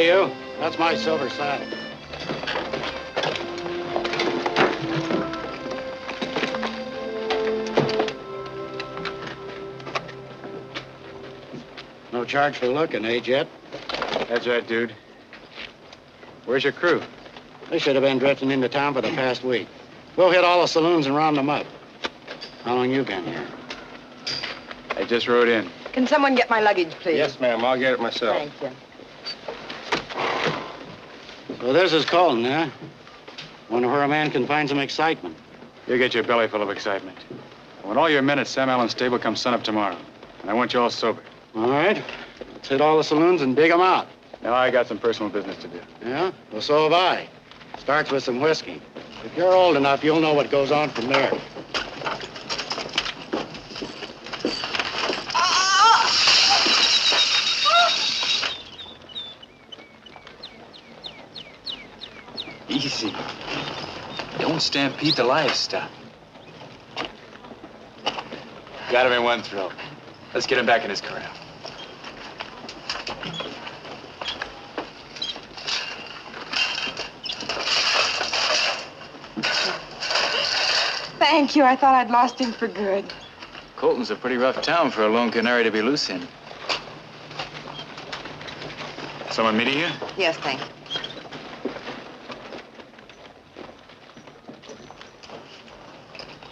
Hey, you. That's my silver saddle. No charge for looking, eh, Jet? That's right, dude. Where's your crew? They should have been drifting into town for the past week. We'll hit all the saloons and round them up. How long you been here? I just rode in. Can someone get my luggage, please? Yes, ma'am. I'll get it myself. Thank you. So this is Colton, huh? Wonder where a man can find some excitement. You'll get your belly full of excitement. When all your men at Sam Allen's stable come sun up tomorrow, and I want you all sober. All right. Let's hit all the saloons and dig them out. Now I got some personal business to do. Yeah? Well, so have I. Starts with some whiskey. If you're old enough, you'll know what goes on from there. Easy. Don't stampede the livestock. Got him in one throw. Let's get him back in his corral. Thank you. I thought I'd lost him for good. Colton's a pretty rough town for a lone canary to be loose in. Someone meeting you? Yes, thank you.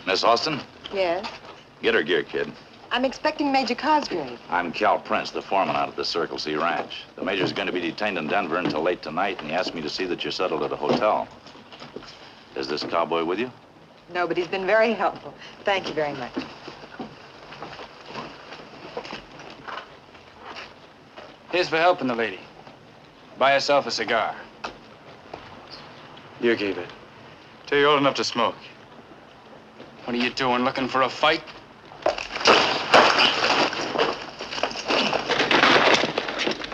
Miss Austin? Yes? Get her gear, kid. I'm expecting Major Cosgrave. I'm Cal Prince, the foreman out at the Circle C Ranch. The major's going to be detained in Denver until late tonight, and he asked me to see that you're settled at a hotel. Is this cowboy with you? No, but he's been very helpful. Thank you very much. Here's for helping the lady. Buy yourself a cigar. You keep it. Till you're old enough to smoke. What are you doing, looking for a fight?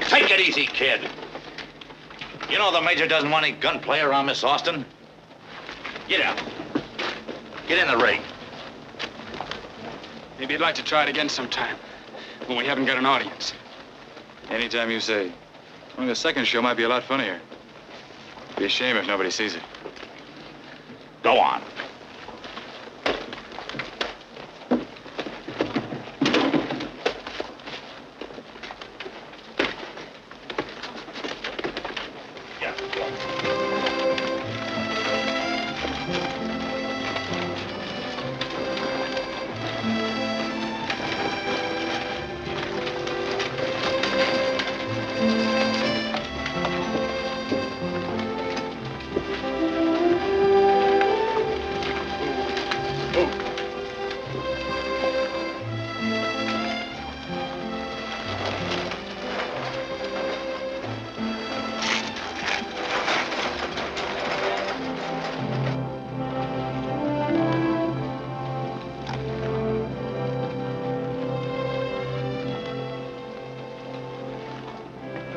Take it easy, kid. You know the major doesn't want any gunplay around Miss Austin. Get out. Get in the ring. Maybe you'd like to try it again sometime, when we haven't got an audience. Anytime you say. Only the second show might be a lot funnier. Be a shame if nobody sees it. Go on.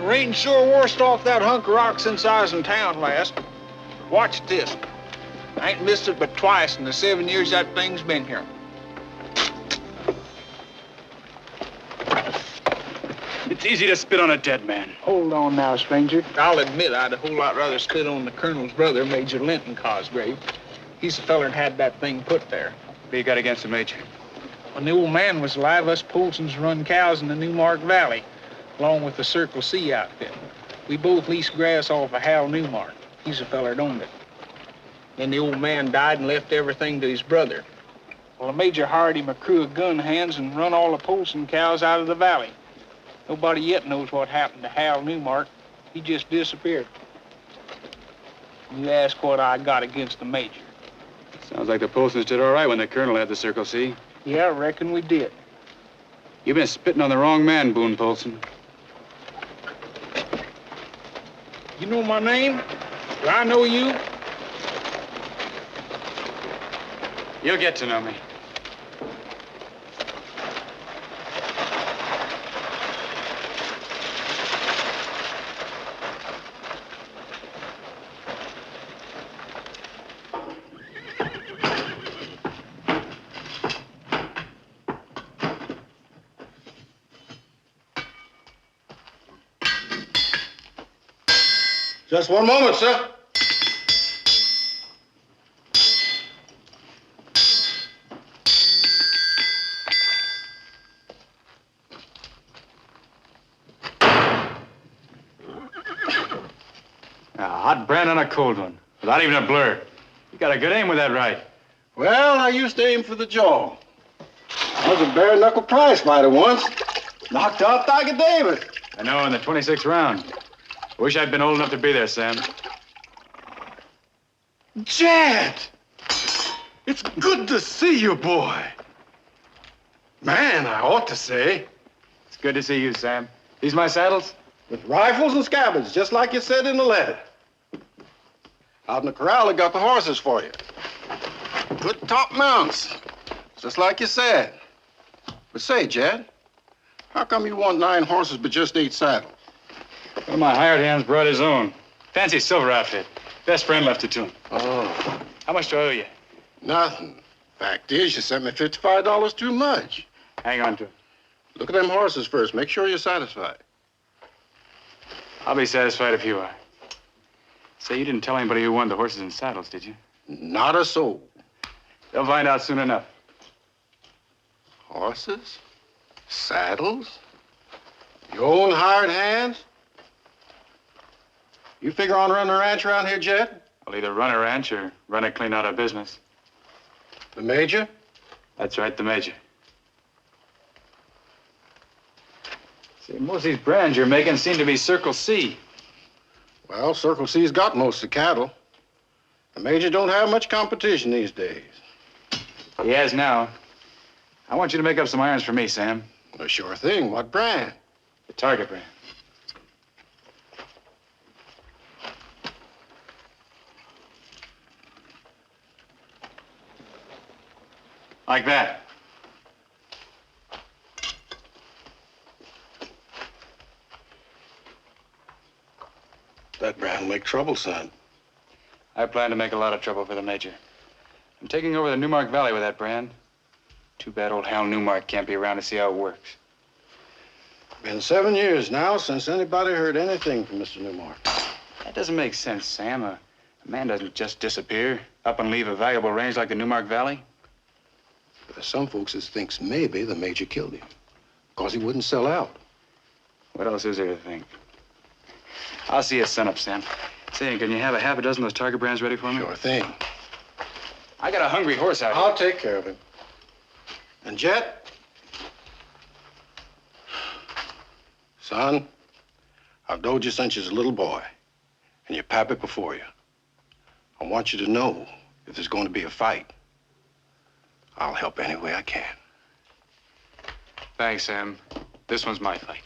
Rain sure washed off that hunk of rock since I was in town last. Watch this. I ain't missed it but twice in the 7 years that thing's been here. It's easy to spit on a dead man. Hold on now, stranger. I'll admit I'd a whole lot rather spit on the colonel's brother, Major Linton Cosgrave. He's the feller that had that thing put there. What you got against the major? When the old man was alive, us Polsons run cows in the Newmark Valley, along with the Circle C outfit. We both leased grass off of Hal Newmark. He's the feller that owned it. Then the old man died and left everything to his brother. Well, the major hired him a crew of gun hands and run all the Polson cows out of the valley. Nobody yet knows what happened to Hal Newmark. He just disappeared. You ask what I got against the major. Sounds like the Polsons did all right when the colonel had the Circle C. Yeah, I reckon we did. You've been spitting on the wrong man, Boone Polson. You know my name? Do I know you? You'll get to know me. Just one moment, sir. A hot brand on a cold one, without even a blur. You got a good aim with that right. Well, I used to aim for the jaw. I was a bare-knuckle prize fighter once. Knocked out Tiger Davis. I know, in the 26th round. Wish I'd been old enough to be there, Sam. Jed! It's good to see you, boy. Man, I ought to say. It's good to see you, Sam. These my saddles? With rifles and scabbards, just like you said in the letter. Out in the corral, I got the horses for you. Good top mounts, just like you said. But say, Jed, how come you want 9 horses but just 8 saddles? One of my hired hands brought his own. Fancy silver outfit. Best friend left it to him. Oh. How much do I owe you? Nothing. Fact is, you sent me $55 too much. Hang on to it. Look at them horses first. Make sure you're satisfied. I'll be satisfied if you are. Say, you didn't tell anybody who won the horses and saddles, did you? Not a soul. They'll find out soon enough. Horses? Saddles? Your own hired hands? You figure on running a ranch around here, Jed? I'll either run a ranch or run it clean out of business. The Major? That's right, the Major. See, most of these brands you're making seem to be Circle C. Well, Circle C's got most of the cattle. The Major don't have much competition these days. He has now. I want you to make up some irons for me, Sam. Well, sure thing. What brand? The Target brand. Like that. That brand will make trouble, son. I plan to make a lot of trouble for the Major. I'm taking over the Newmark Valley with that brand. Too bad old Hal Newmark can't be around to see how it works. Been 7 years now since anybody heard anything from Mr. Newmark. That doesn't make sense, Sam. A man doesn't just disappear, up and leave a valuable range like the Newmark Valley. There's some folks that thinks maybe the Major killed him because he wouldn't sell out. What else is there to think? I'll see you at sunup, Sam. Say, can you have a half a dozen of those Target brands ready for me? Sure thing. I got a hungry horse out here. I'll take care of him. And Jet? Son, I've told you since you was a little boy, and your pappy before you. I want you to know if there's going to be a fight, I'll help any way I can. Thanks, Sam. This one's my fight.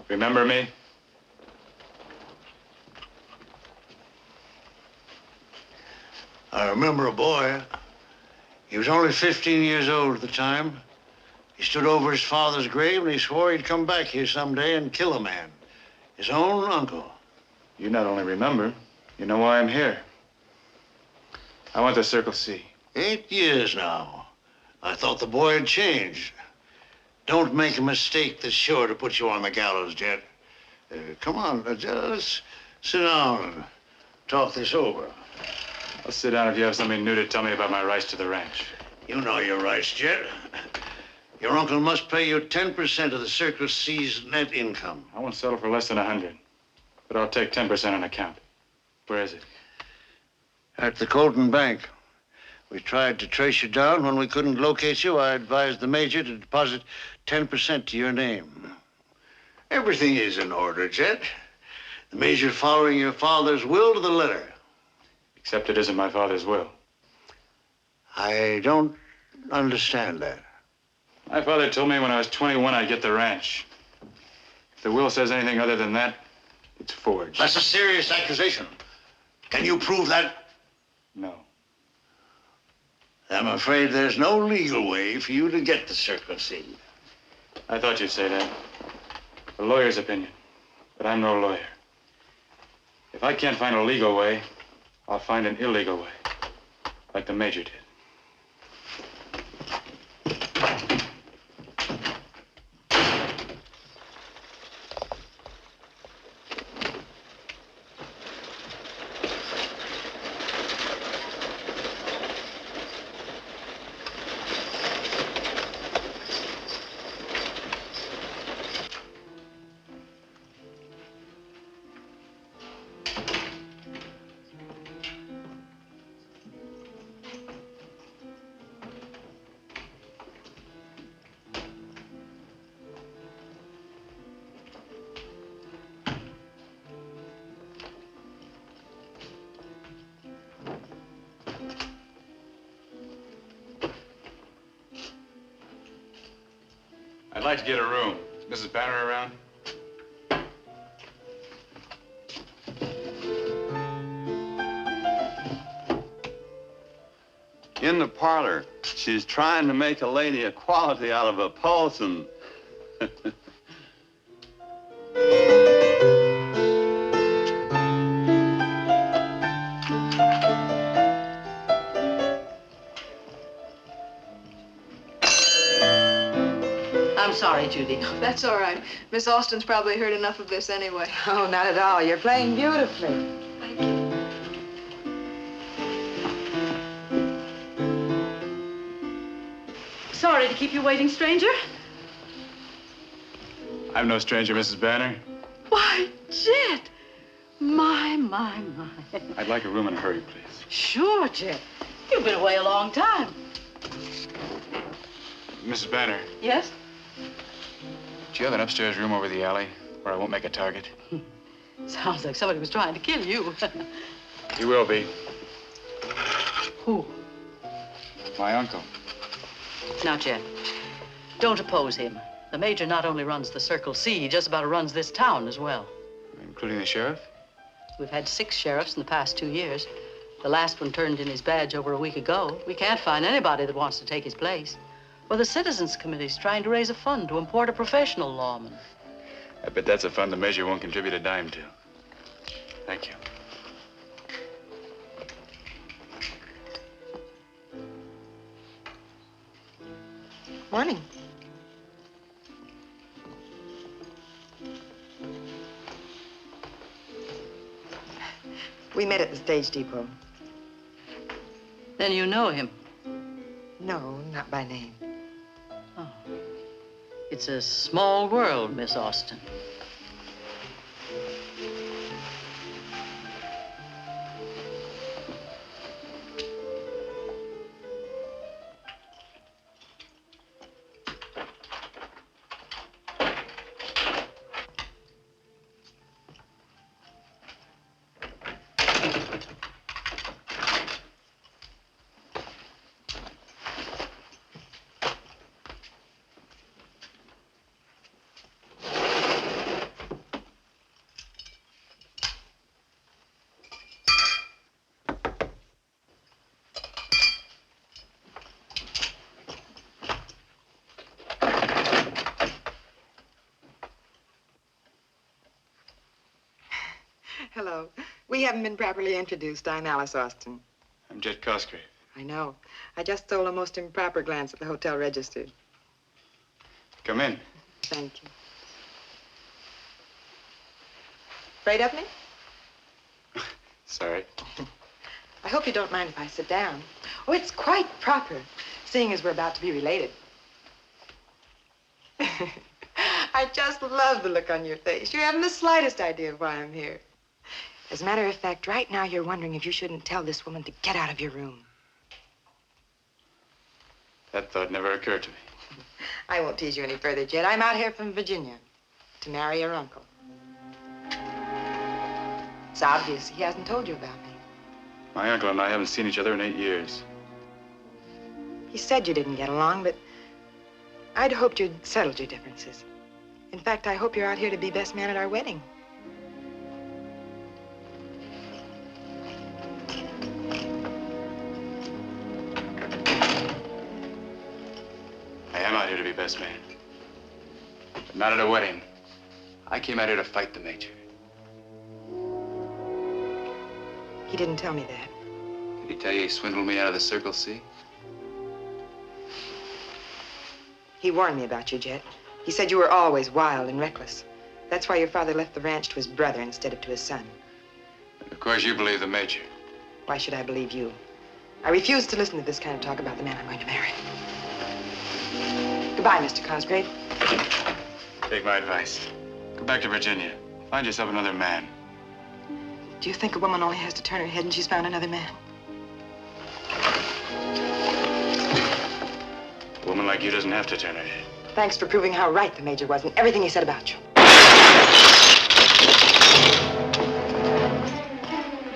Remember me? I remember a boy. He was only 15 years old at the time. He stood over his father's grave and he swore he'd come back here someday and kill a man. His own uncle. You not only remember, you know why I'm here. I went to Circle C. 8 years now. I thought the boy had changed. Don't make a mistake that's sure to put you on the gallows, Jet. Come on, let's sit down and talk this over. I'll sit down if you have something new to tell me about my rights to the ranch. You know your rights, Jet. Your uncle must pay you 10% of the Circle C's net income. I won't settle for less than 100, but I'll take 10% on account. Where is it? At the Colton Bank. We tried to trace you down. When we couldn't locate you, I advised the Major to deposit 10% to your name. Everything is in order, Jet. The Major following your father's will to the letter. Except it isn't my father's will. I don't understand that. My father told me when I was 21 I'd get the ranch. If the will says anything other than that, it's forged. That's a serious accusation. Can you prove that? No. I'm afraid there's no legal way for you to get the Circle C. I thought you'd say that. A lawyer's opinion. But I'm no lawyer. If I can't find a legal way, I'll find an illegal way. Like the Major did. I'd like to get a room. Is Mrs. Banner around? In the parlor. She's trying to make a lady equality out of a Paulson. I'm sorry, Judy. That's all right. Miss Austin's probably heard enough of this anyway. Oh, not at all. You're playing beautifully. Thank you. Sorry to keep you waiting, stranger. I'm no stranger, Mrs. Banner. Why, Jet. My. I'd like a room in a hurry, please. Sure, Jet. You've been away a long time. Mrs. Banner, Yes? do you have an upstairs room over the alley where I won't make a target? Sounds like somebody was trying to kill you. He will be. Who? My uncle. Now, Jet, don't oppose him. The Major not only runs the Circle C, he just about runs this town as well. Including the sheriff? We've had 6 sheriffs in the past 2 years. The last one turned in his badge over a week ago. We can't find anybody that wants to take his place. Well, the Citizens Committee's trying to raise a fund to import a professional lawman. I bet that's a fund the Major won't contribute a dime to. Thank you. Morning. We met at the stage depot. Then you know him. No, not by name. Oh. It's a small world, Miss Austin. Hello. We haven't been properly introduced. I'm Alice Austin. I'm Jet Cosgrave. I know. I just stole a most improper glance at the hotel register. Come in. Thank you. Afraid of me? Sorry. I hope you don't mind if I sit down. Oh, it's quite proper, seeing as we're about to be related. I just love the look on your face. You haven't the slightest idea of why I'm here. As a matter of fact, right now you're wondering if you shouldn't tell this woman to get out of your room. That thought never occurred to me. I won't tease you any further, Jed. I'm out here from Virginia to marry your uncle. It's obvious he hasn't told you about me. My uncle and I haven't seen each other in 8 years. He said you didn't get along, but I'd hoped you'd settled your differences. In fact, I hope you're out here to be best man at our wedding. I am out here to be best man. But not at a wedding. I came out here to fight the Major. He didn't tell me that. Did he tell you he swindled me out of the Circle C? He warned me about you, Jet. He said you were always wild and reckless. That's why your father left the ranch to his brother instead of to his son. And of course you believe the Major. Why should I believe you? I refuse to listen to this kind of talk about the man I'm going to marry. Goodbye, Mr. Cosgrave. Take my advice. Go back to Virginia. Find yourself another man. Do you think a woman only has to turn her head and she's found another man? A woman like you doesn't have to turn her head. Thanks for proving how right the Major was in everything he said about you.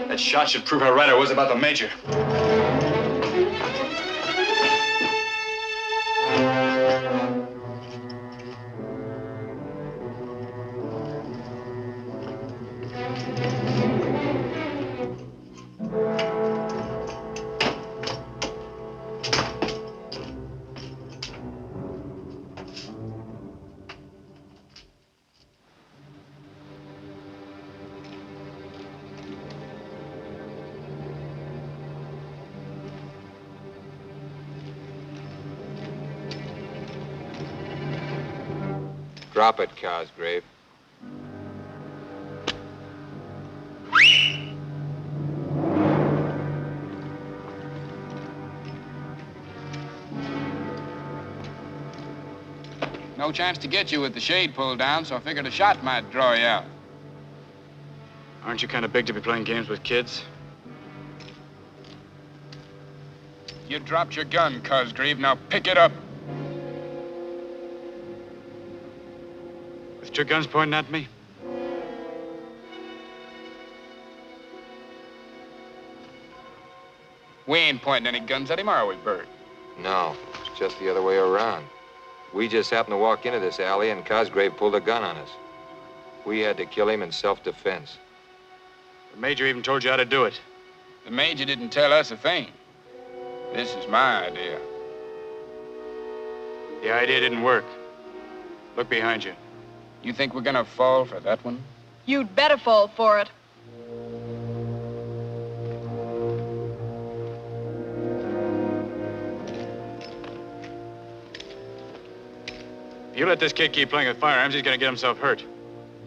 That shot should prove how right I was about the Major. Drop it, Cosgrave. No chance to get you with the shade pulled down, so I figured a shot might draw you out. Aren't you kind of big to be playing games with kids? You dropped your gun, Cosgrave. Now pick it up. With two guns pointing at me? We ain't pointing any guns at him, are we, Bert? No, it's just the other way around. We just happened to walk into this alley and Cosgrave pulled a gun on us. We had to kill him in self-defense. The Major even told you how to do it. The Major didn't tell us a thing. This is my idea. The idea didn't work. Look behind you. You think we're gonna fall for that one? You'd better fall for it. If you let this kid keep playing with firearms, he's gonna get himself hurt.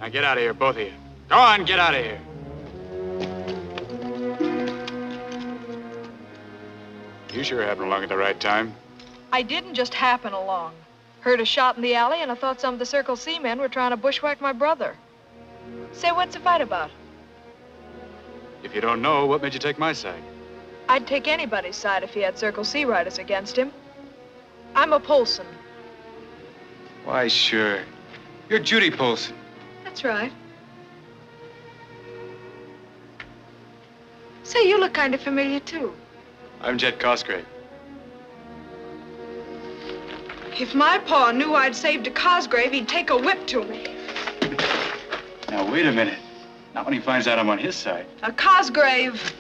Now get out of here, both of you. Go on, get out of here. You sure happened along at the right time. I didn't just happen along. Heard a shot in the alley, and I thought some of the Circle C men were trying to bushwhack my brother. Say, what's the fight about? If you don't know, what made you take my side? I'd take anybody's side if he had Circle C riders against him. I'm a Polson. Why, sure. You're Judy Polson. That's right. Say, you look kind of familiar, too. I'm Jet Cosgrave. If my pa knew I'd saved a Cosgrave, he'd take a whip to me. Now, wait a minute. Not when he finds out I'm on his side. A Cosgrave.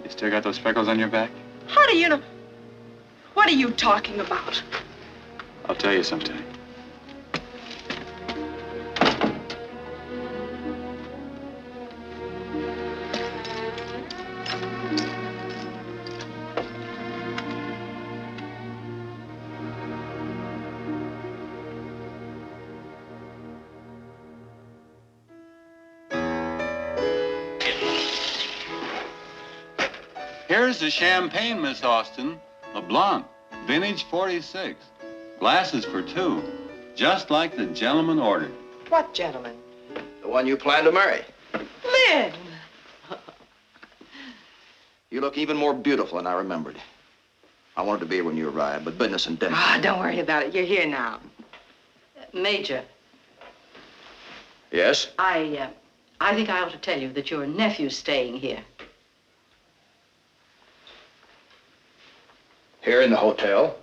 You still got those speckles on your back? How do you know? What are you talking about? I'll tell you sometime. Here's the champagne, Miss Austin. A Blanc, vintage 46. Glasses for two, just like the gentleman ordered. What gentleman? The one you plan to marry. Lynn! You look even more beautiful than I remembered. I wanted to be here when you arrived, but business and dinner. Ah, don't worry about it. You're here now. Major, Yes? I think I ought to tell you that your nephew's staying here. Here in the hotel?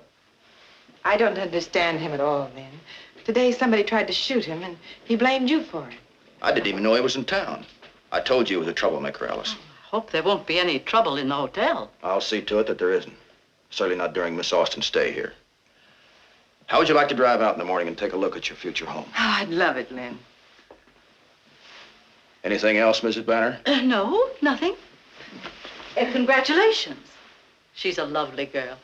I don't understand him at all, Lynn. Today somebody tried to shoot him, and he blamed you for it. I didn't even know he was in town. I told you he was a troublemaker, Alice. Hope there won't be any trouble in the hotel. I'll see to it that there isn't. Certainly not during Miss Austin's stay here. How would you like to drive out in the morning and take a look at your future home? Oh, I'd love it, Lynn. Anything else, Mrs. Banner? No, nothing. Congratulations. She's a lovely girl.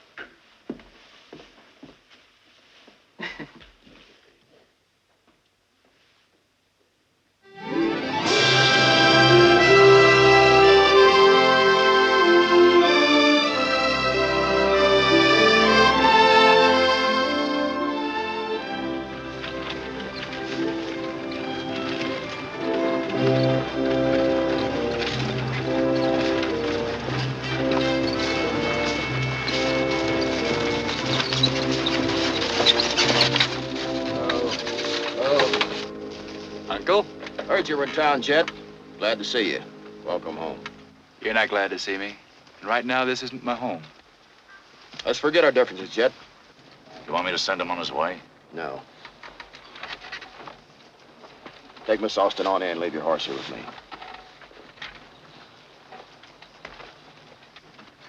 Uncle? Heard you were in town, Jet. Glad to see you. Welcome home. You're not glad to see me. And right now, this isn't my home. Let's forget our differences, Jet. You want me to send him on his way? No. Take Miss Austin on in and leave your horse here with me.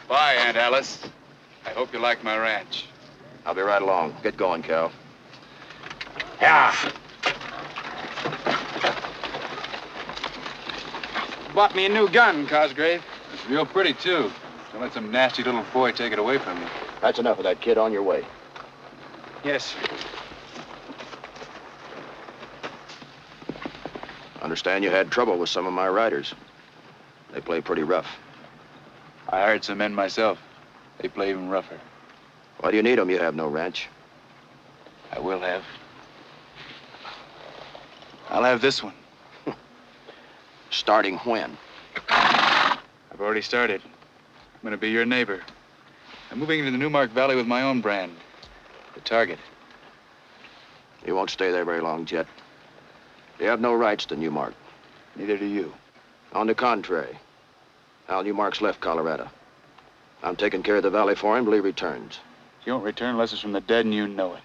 Bye, Aunt Alice. I hope you like my ranch. I'll be right along. Get going, Cal. Yeah. Bought me a new gun, Cosgrave. It's real pretty, too. Don't let some nasty little boy take it away from you. That's enough of that, kid. On your way. Yes, sir. Understand you had trouble with some of my riders. They play pretty rough. I hired some men myself. They play even rougher. Why do you need them? You have no ranch. I will have. I'll have this one. Starting when? I've already started. I'm going to be your neighbor. I'm moving into the Newmark Valley with my own brand. The Target. You won't stay there very long, Jet. You have no rights to Newmark. Neither do you. On the contrary, Al Newmark's left Colorado. I'm taking care of the valley for him till he returns. You won't return unless it's from the dead, and you know it.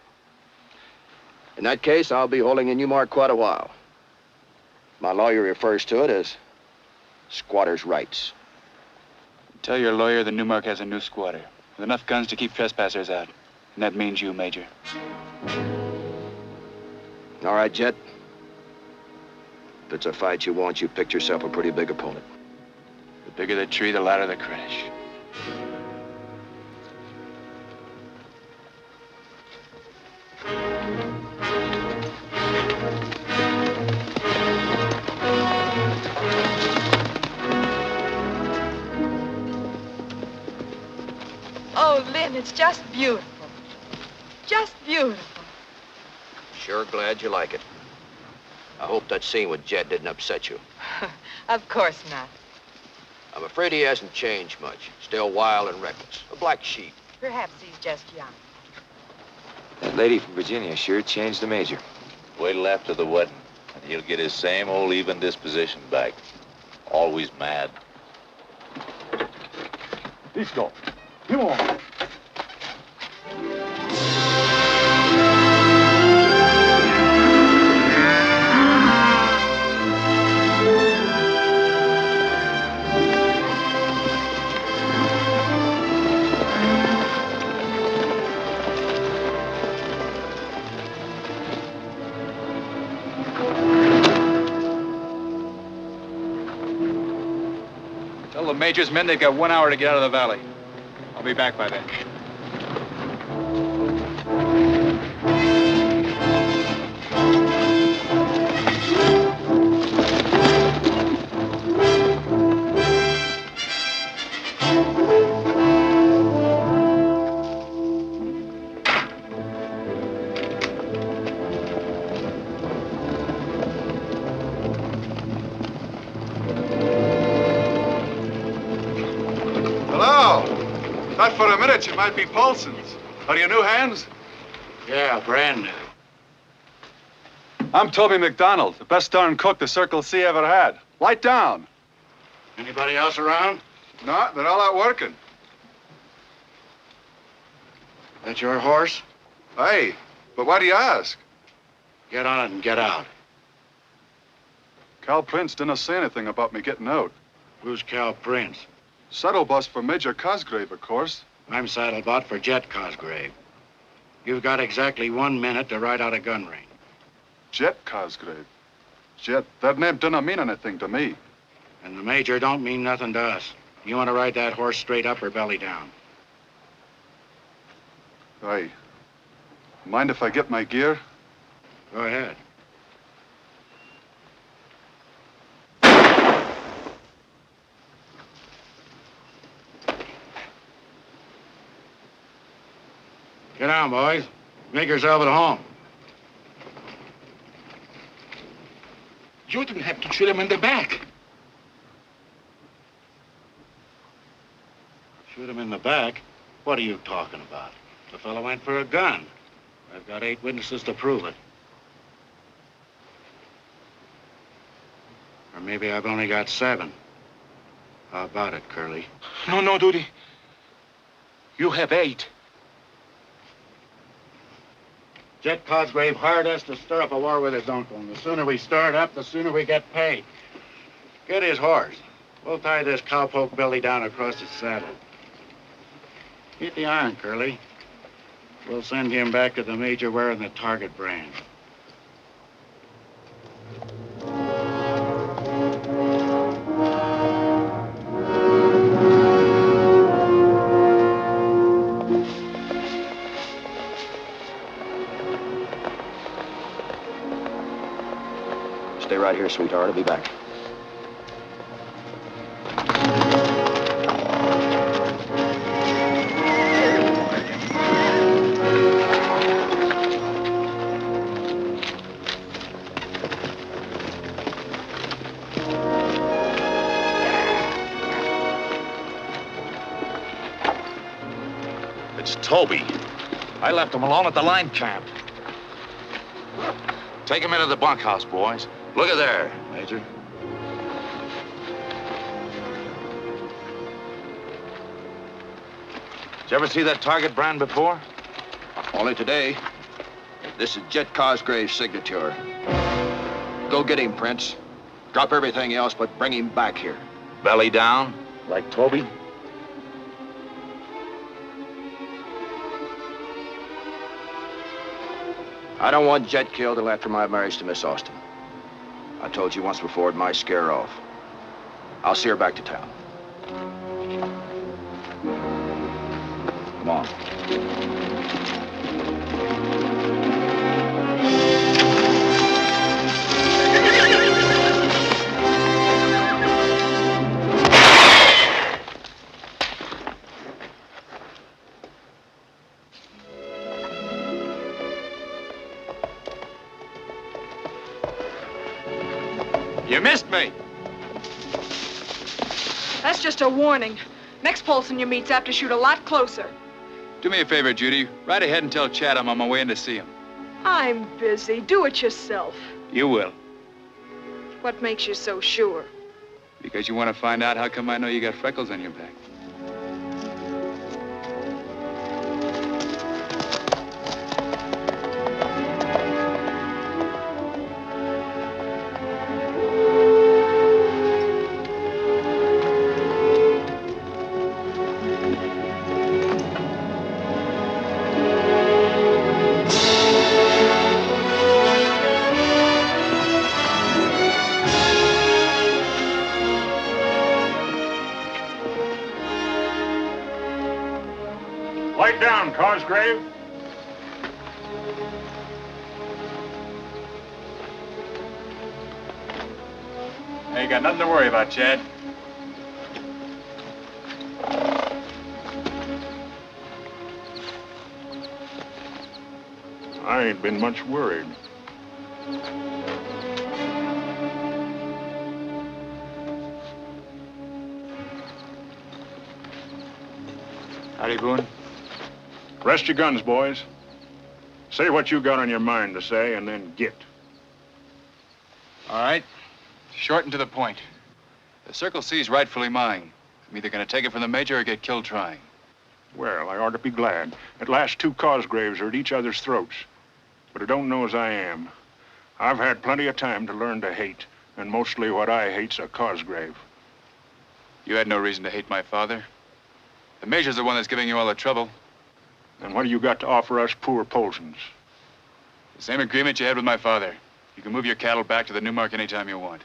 In that case, I'll be holding in Newmark quite a while. My lawyer refers to it as squatter's rights. Tell your lawyer the Newmark has a new squatter with enough guns to keep trespassers out. And that means you, Major. All right, Jet. If it's a fight you want, you picked yourself a pretty big opponent. The bigger the tree, the louder the crash. Oh, Lynn, it's just beautiful. Just beautiful. Sure glad you like it. I hope that scene with Jet didn't upset you. Of course not. I'm afraid he hasn't changed much. Still wild and reckless. A black sheep. Perhaps he's just young. That lady from Virginia sure changed the Major. Wait till after the wedding, and he'll get his same old even disposition back. Always mad. Let's go. Come on. Tell the Major's men they've got 1 hour to get out of the valley. I'll be back by then. Thought for a minute you might be Paulson's. Are you new hands? Yeah, brand new. I'm Toby McDonald, the best darn cook the Circle C ever had. Light down. Anybody else around? No, they're all out working. That your horse? Hey, but why do you ask? Get on it and get out. Cal Prince didn't say anything about me getting out. Who's Cal Prince? Saddle bus for Major Cosgrave, of course. I'm saddlebot for Jet Cosgrave. You've got exactly 1 minute to ride out a gun range. Jet Cosgrave. Jet, that name doesn't mean anything to me. And the Major don't mean nothing to us. You want to ride that horse straight up or belly down? Hey, mind if I get my gear? Go ahead. Get on, boys. Make yourself at home. You didn't have to shoot him in the back. Shoot him in the back? What are you talking about? The fellow went for a gun. I've got 8 witnesses to prove it. Or maybe I've only got 7. How about it, Curly? No, Duty. You have 8. Jet Cosgrave hired us to stir up a war with his uncle, and the sooner we stir it up, the sooner we get paid. Get his horse. We'll tie this cowpoke belly down across his saddle. Get the iron, Curly. We'll send him back to the Major wearing the target brand. Stay right here, sweetheart. I'll be back. It's Toby. I left him alone at the line camp. Take him into the bunkhouse, boys. Look at there, Major. Did you ever see that target brand before? Only today. This is Jet Cosgrave's signature. Go get him, Prince. Drop everything else, but bring him back here. Belly down, like Toby? I don't want Jet killed till after my marriage to Miss Austin. I told you once before, it might scare her off. I'll see her back to town. Come on. You missed me. That's just a warning. Next Polson you meet's apt to shoot a lot closer. Do me a favor, Judy. Ride ahead and tell Chad I'm on my way in to see him. I'm busy. Do it yourself. You will. What makes you so sure? Because you want to find out how come I know you got freckles on your back. Light down, Cosgrave. Hey, you got nothing to worry about, Chad. I ain't been much worried. Howdy, Boone. Rest your guns, boys. Say what you got on your mind to say, and then get. All right. Short and to the point. The Circle C's rightfully mine. I'm either going to take it from the Major or get killed trying. Well, I ought to be glad. At last, two Cosgraves are at each other's throats. But I don't know as I am. I've had plenty of time to learn to hate, and mostly what I hate's a Cosgrave. You had no reason to hate my father. The Major's the one that's giving you all the trouble. And what do you got to offer us poor Polsons? The same agreement you had with my father. You can move your cattle back to the Newmark anytime you want.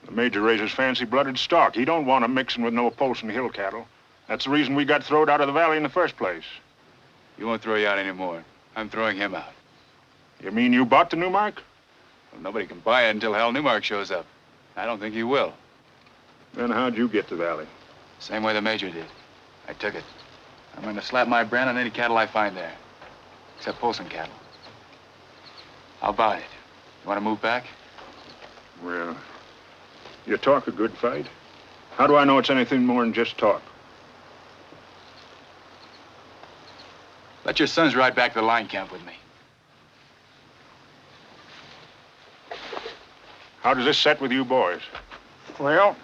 The Major raises fancy-blooded stock. He don't want 'em mixing with no Polson Hill cattle. That's the reason we got throwed out of the valley in the first place. He won't throw you out anymore. I'm throwing him out. You mean you bought the Newmark? Well, nobody can buy it until Hal Newmark shows up. I don't think he will. Then how'd you get the valley? Same way the Major did. I took it. I'm going to slap my brand on any cattle I find there. Except Polson cattle. I'll buy it. You want to move back? Well, you talk a good fight. How do I know it's anything more than just talk? Let your sons ride back to the line camp with me. How does this set with you boys? Well,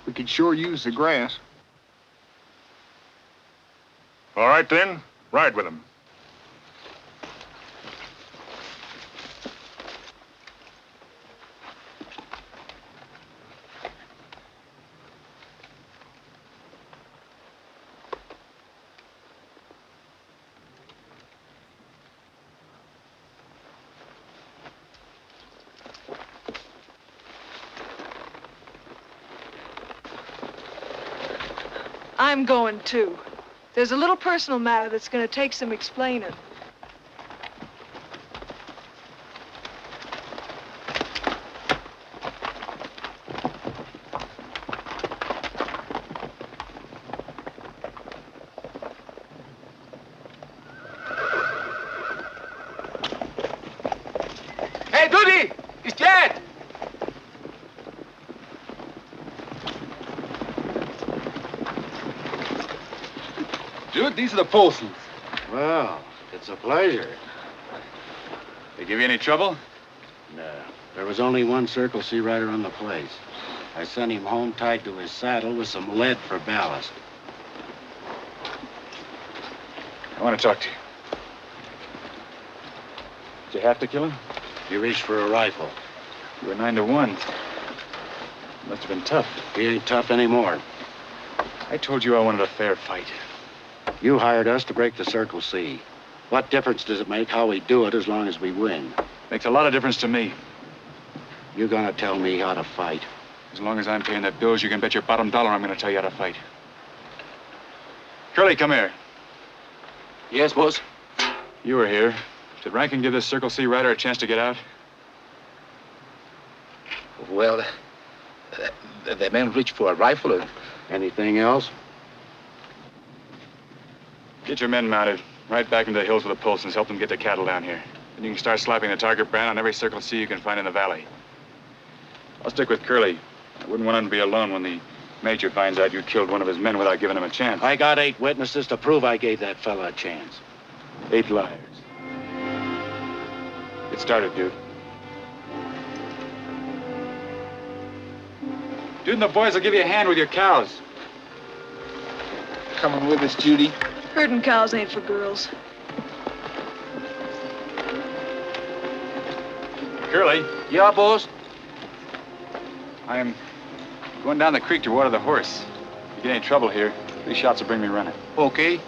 we could sure use the grass. All right, then. Ride with them. I'm going too. There's a little personal matter that's going to take some explaining. Hey, Doody! It's Chad! Dude, these are the Polsons. Well, it's a pleasure. They give you any trouble? No. There was only one Circle C rider on the place. I sent him home tied to his saddle with some lead for ballast. I want to talk to you. Did you have to kill him? You reached for a rifle. You were 9 to 1. Must have been tough. He ain't tough anymore. I told you I wanted a fair fight. You hired us to break the Circle C. What difference does it make how we do it as long as we win? Makes a lot of difference to me. You gonna tell me how to fight? As long as I'm paying the bills, you can bet your bottom dollar I'm gonna tell you how to fight. Curly, come here. Yes, boss? You were here. Did Rankin give this Circle C rider a chance to get out? Well, the man reached for a rifle. Anything else? Get your men mounted. Right back into the hills with the Polsons. Help them get the cattle down here. Then you can start slapping the target brand on every Circle C you can find in the valley. I'll stick with Curly. I wouldn't want him to be alone when the Major finds out you killed one of his men without giving him a chance. I got 8 witnesses to prove I gave that fella a chance. 8 liars. Get started, dude. Dude and the boys will give you a hand with your cows. Coming with us, Judy. Herding cows ain't for girls. Curly. Yeah, boss? I'm going down the creek to water the horse. If you get any trouble here, 3 shots will bring me running. Okay.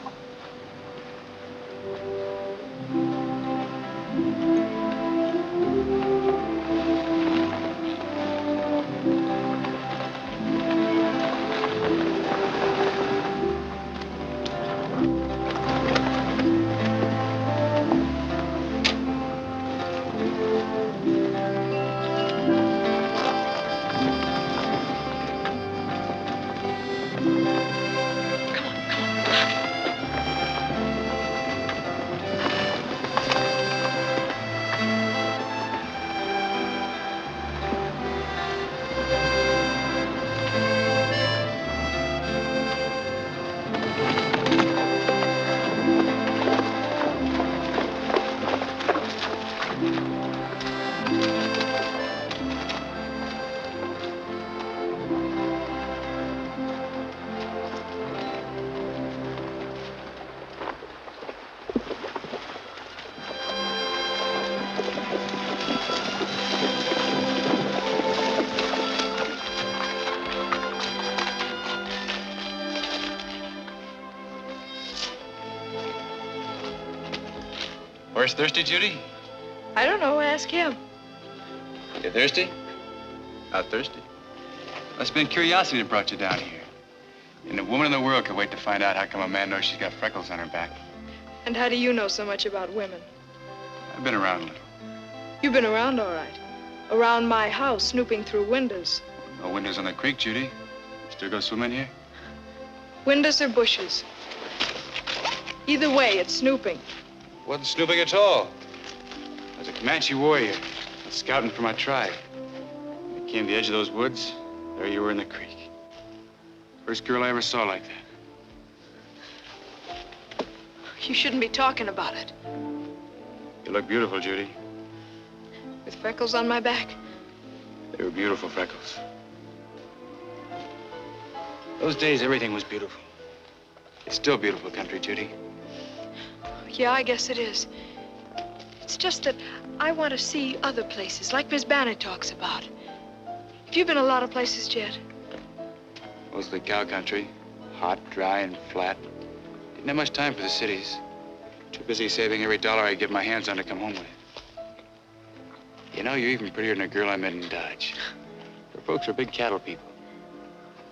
Horse thirsty, Judy? I don't know. Ask him. You thirsty? Not thirsty. Must have been curiosity that brought you down here. And a woman in the world could wait to find out how come a man knows she's got freckles on her back. And how do you know so much about women? I've been around a little. You've been around all right. Around my house, snooping through windows. No windows on the creek, Judy. Still go swimming here? Windows or bushes. Either way, it's snooping. Wasn't snooping at all. I was a Comanche warrior, scouting for my tribe. When I came to the edge of those woods, there you were in the creek. First girl I ever saw like that. You shouldn't be talking about it. You look beautiful, Judy. With freckles on my back. They were beautiful freckles. Those days, everything was beautiful. It's still beautiful country, Judy. Yeah, I guess it is. It's just that I want to see other places, like Miss Banner talks about. Have you been a lot of places, Jed? Mostly cow country. Hot, dry, and flat. Didn't have much time for the cities. Too busy saving every dollar I get my hands on to come home with. You know, you're even prettier than a girl I met in Dodge. Her folks are big cattle people.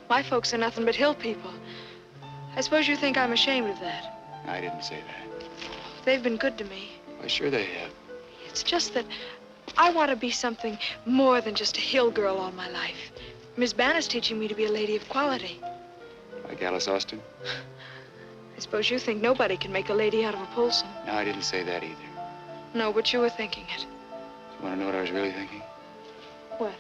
My folks are nothing but hill people. I suppose you think I'm ashamed of that. I didn't say that. They've been good to me. Why, sure they have. It's just that I want to be something more than just a hill girl all my life. Miss Banner's teaching me to be a lady of quality. Like Alice Austin? I suppose you think nobody can make a lady out of a Polson. No, I didn't say that either. No, but you were thinking it. You want to know what I was really thinking? What?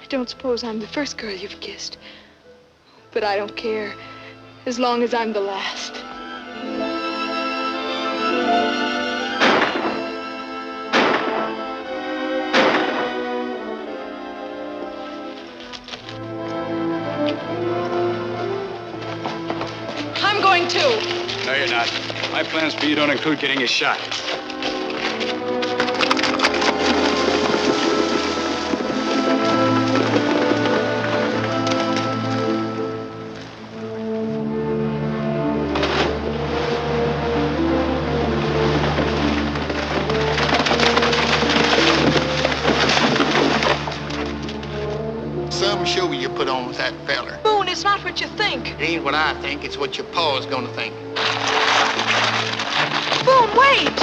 I don't suppose I'm the first girl you've kissed. But I don't care, as long as I'm the last. I'm going too. No, you're not. My plans for you don't include getting a shot. Some show you put on with that feller. Boone, it's not what you think. It ain't what I think, it's what your pa's gonna think. Boone, wait!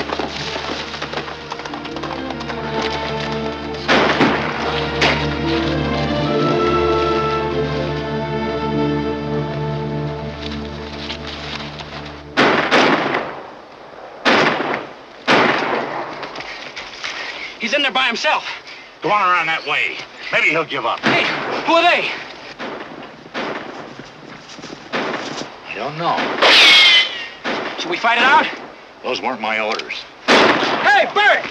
He's in there by himself. Go on around that way. Maybe he'll give up. Hey, who are they? I don't know. Should we fight it out? Those weren't my orders. Hey, Barry!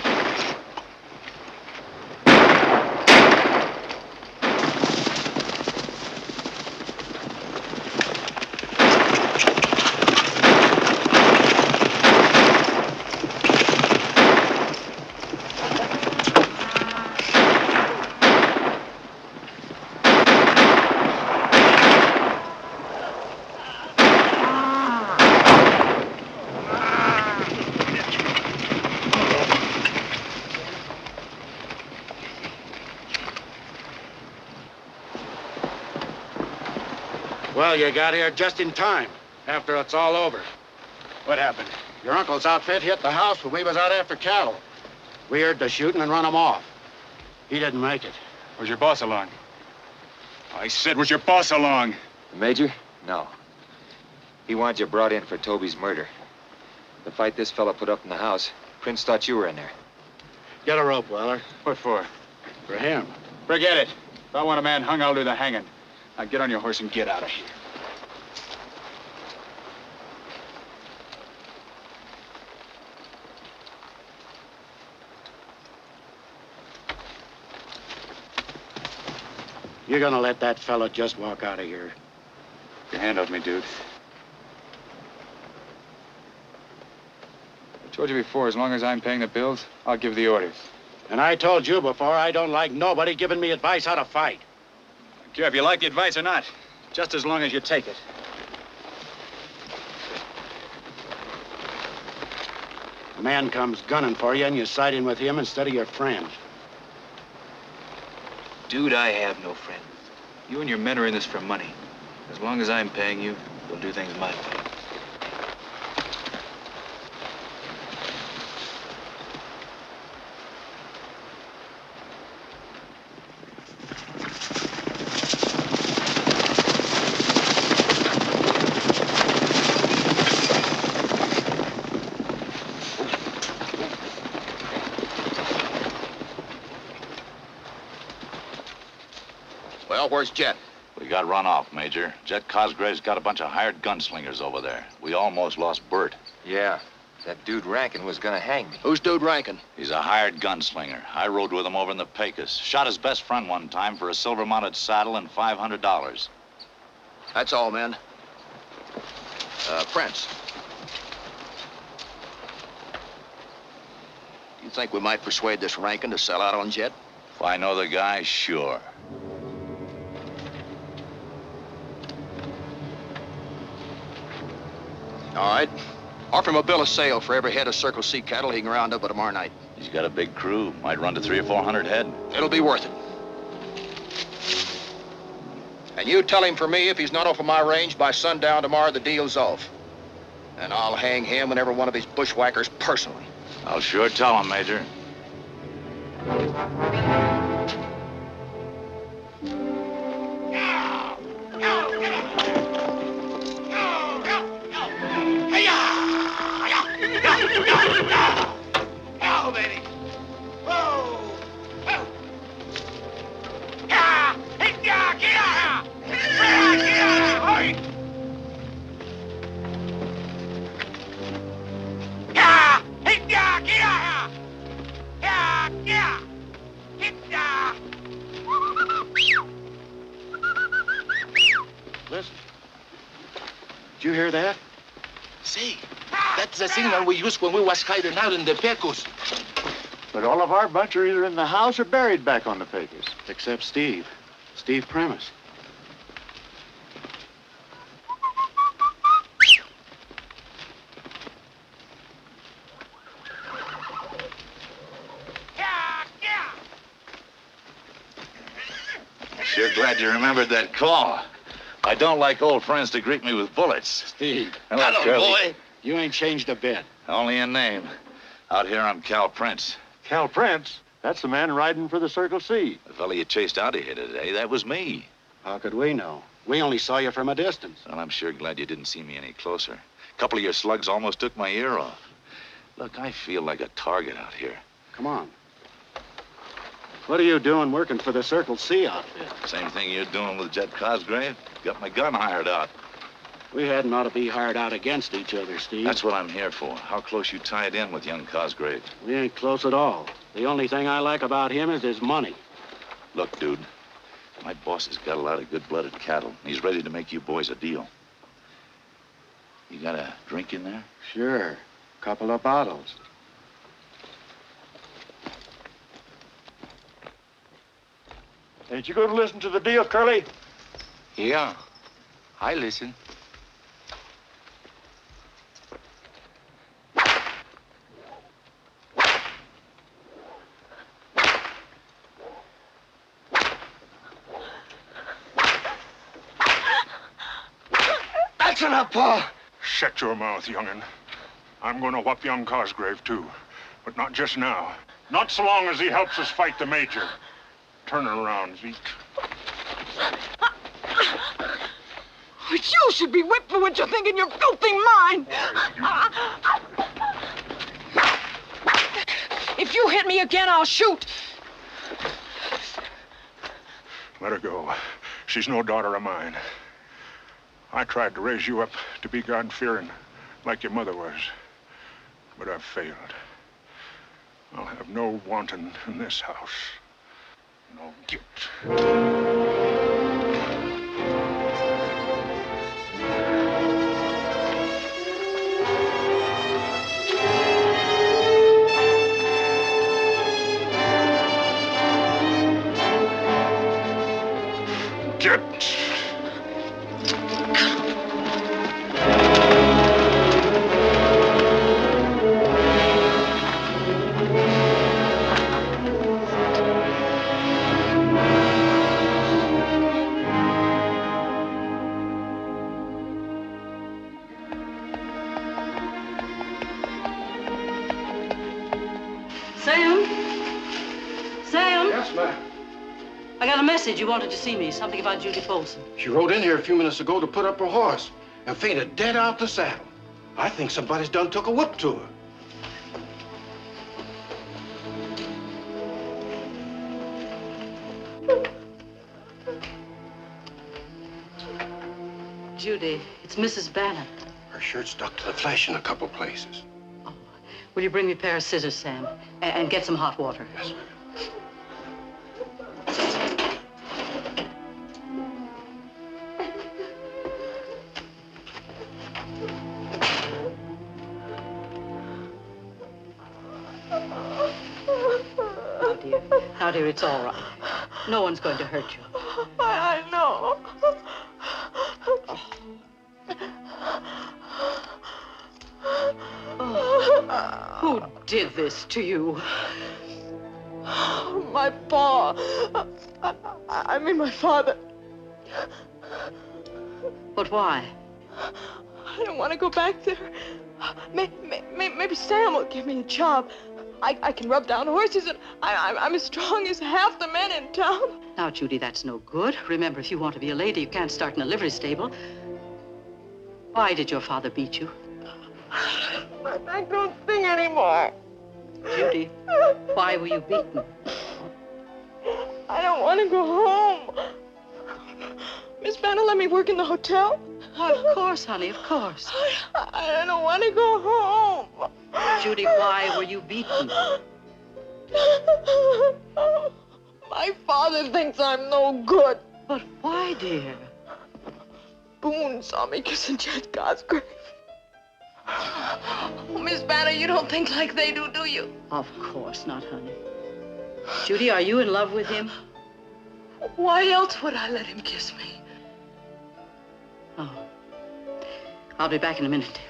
Well, you got here just in time, after it's all over. What happened? Your uncle's outfit hit the house when we was out after cattle. We heard the shooting and run him off. He didn't make it. Was your boss along? I said, was your boss along? The Major? No. He wanted you brought in for Toby's murder. The fight this fella put up in the house, Prince thought you were in there. Get a rope, Weller. What for? For him. Forget it. If I want a man hung, I'll do the hanging. Now get on your horse and get out of here. You're gonna let that fella just walk out of here. Get your hand off me, dude. I told you before, as long as I'm paying the bills, I'll give the orders. And I told you before, I don't like nobody giving me advice how to fight. I don't care if you like the advice or not, just as long as you take it. man comes gunning for you and you side in with him instead of your friend. Dude, I have no friend. You and your men are in this for money. As long as I'm paying you, you'll do things my way. Well, where's Jet? We got run off, Major. Jet Cosgrave's got a bunch of hired gunslingers over there. We almost lost Bert. Yeah, that dude Rankin was gonna hang me. Who's dude Rankin? He's a hired gunslinger. I rode with him over in the Pecos. Shot his best friend one time for a silver-mounted saddle and $500. That's all, men. Prince. You think we might persuade this Rankin to sell out on Jet? If I know the guy, sure. All right. Offer him a bill of sale for every head of Circle C cattle he can round up by tomorrow night. He's got a big crew. Might run to 300 or 400 head. It'll be worth it. And you tell him for me, if he's not off of my range by sundown tomorrow, the deal's off. And I'll hang him and every one of his bushwhackers personally. I'll sure tell him, Major. Hell, baby! Whoa! Whoa! Yeah! Yeah! Yeah! Yeah! Yeah! Yeah! Yeah! Yeah! Listen. Did you hear that? See, that's the signal we used when we was hiding out in the Pecos. But all of our bunch are either in the house or buried back on the Pecos. Except Steve. Steve Premise. Sure glad you remembered that call. I don't like old friends to greet me with bullets. Steve. Hello, Curly. boy. You ain't changed a bit. Only in name. Out here, I'm Cal Prince. Cal Prince? That's the man riding for the Circle C. The fella you chased out of here today, that was me. How could we know? We only saw you from a distance. Well, I'm sure glad you didn't see me any closer. A couple of your slugs almost took my ear off. Look, I feel like a target out here. Come on. What are you doing working for the Circle C outfit? Same thing you're doing with Jet Cosgrave. Got my gun hired out. We hadn't ought to be hired out against each other, Steve. That's what I'm here for. How close you tied in with young Cosgrave. We ain't close at all. The only thing I like about him is his money. Look, dude, my boss has got a lot of good-blooded cattle, and he's ready to make you boys a deal. You got a drink in there? Sure. Couple of bottles. Ain't you going to listen to the deal, Curly? Yeah, I listen. That's enough, Pa. Shut your mouth, young'un. I'm going to whoop young Cosgrave, too. But not just now. Not so long as he helps us fight the Major. Turn around, Zeke. You should be whipped for what you think in your filthy mind. If you hit me again, I'll shoot. Let her go. She's no daughter of mine. I tried to raise you up to be God-fearing, like your mother was. But I've failed. I'll have no wanton in this house. No guilt. Yes, ma'am. I got a message. You wanted to see me. Something about Judy Folsom. She rode in here a few minutes ago to put up her horse and fainted dead out the saddle. I think somebody's done took a whip to her. Judy, it's Mrs. Banner. Her shirt stuck to the flesh in a couple places. Will you bring me a pair of scissors, Sam? And get some hot water? Yes, ma'am. Now, dear, it's all right. No one's going to hurt you. I know. Who did this to you? My paw. I mean, my father. But why? I don't want to go back there. Maybe Sam will give me a job. I can rub down horses, and I'm as strong as half the men in town. Now, Judy, that's no good. Remember, if you want to be a lady, you can't start in a livery stable. Why did your father beat you? My back don't sting anymore. Judy, why were you beaten? I don't want to go home. Miss Banner let me work in the hotel. Why, of course, honey, of course. I don't want to go home. Judy, why were you beaten? My father thinks I'm no good. But why, dear? Boone saw me kissing Jed Cosgrave. Oh, Miss Banner, you don't think like they do you? Of course not, honey. Judy, are you in love with him? Why else would I let him kiss me? Oh. I'll be back in a minute, dear.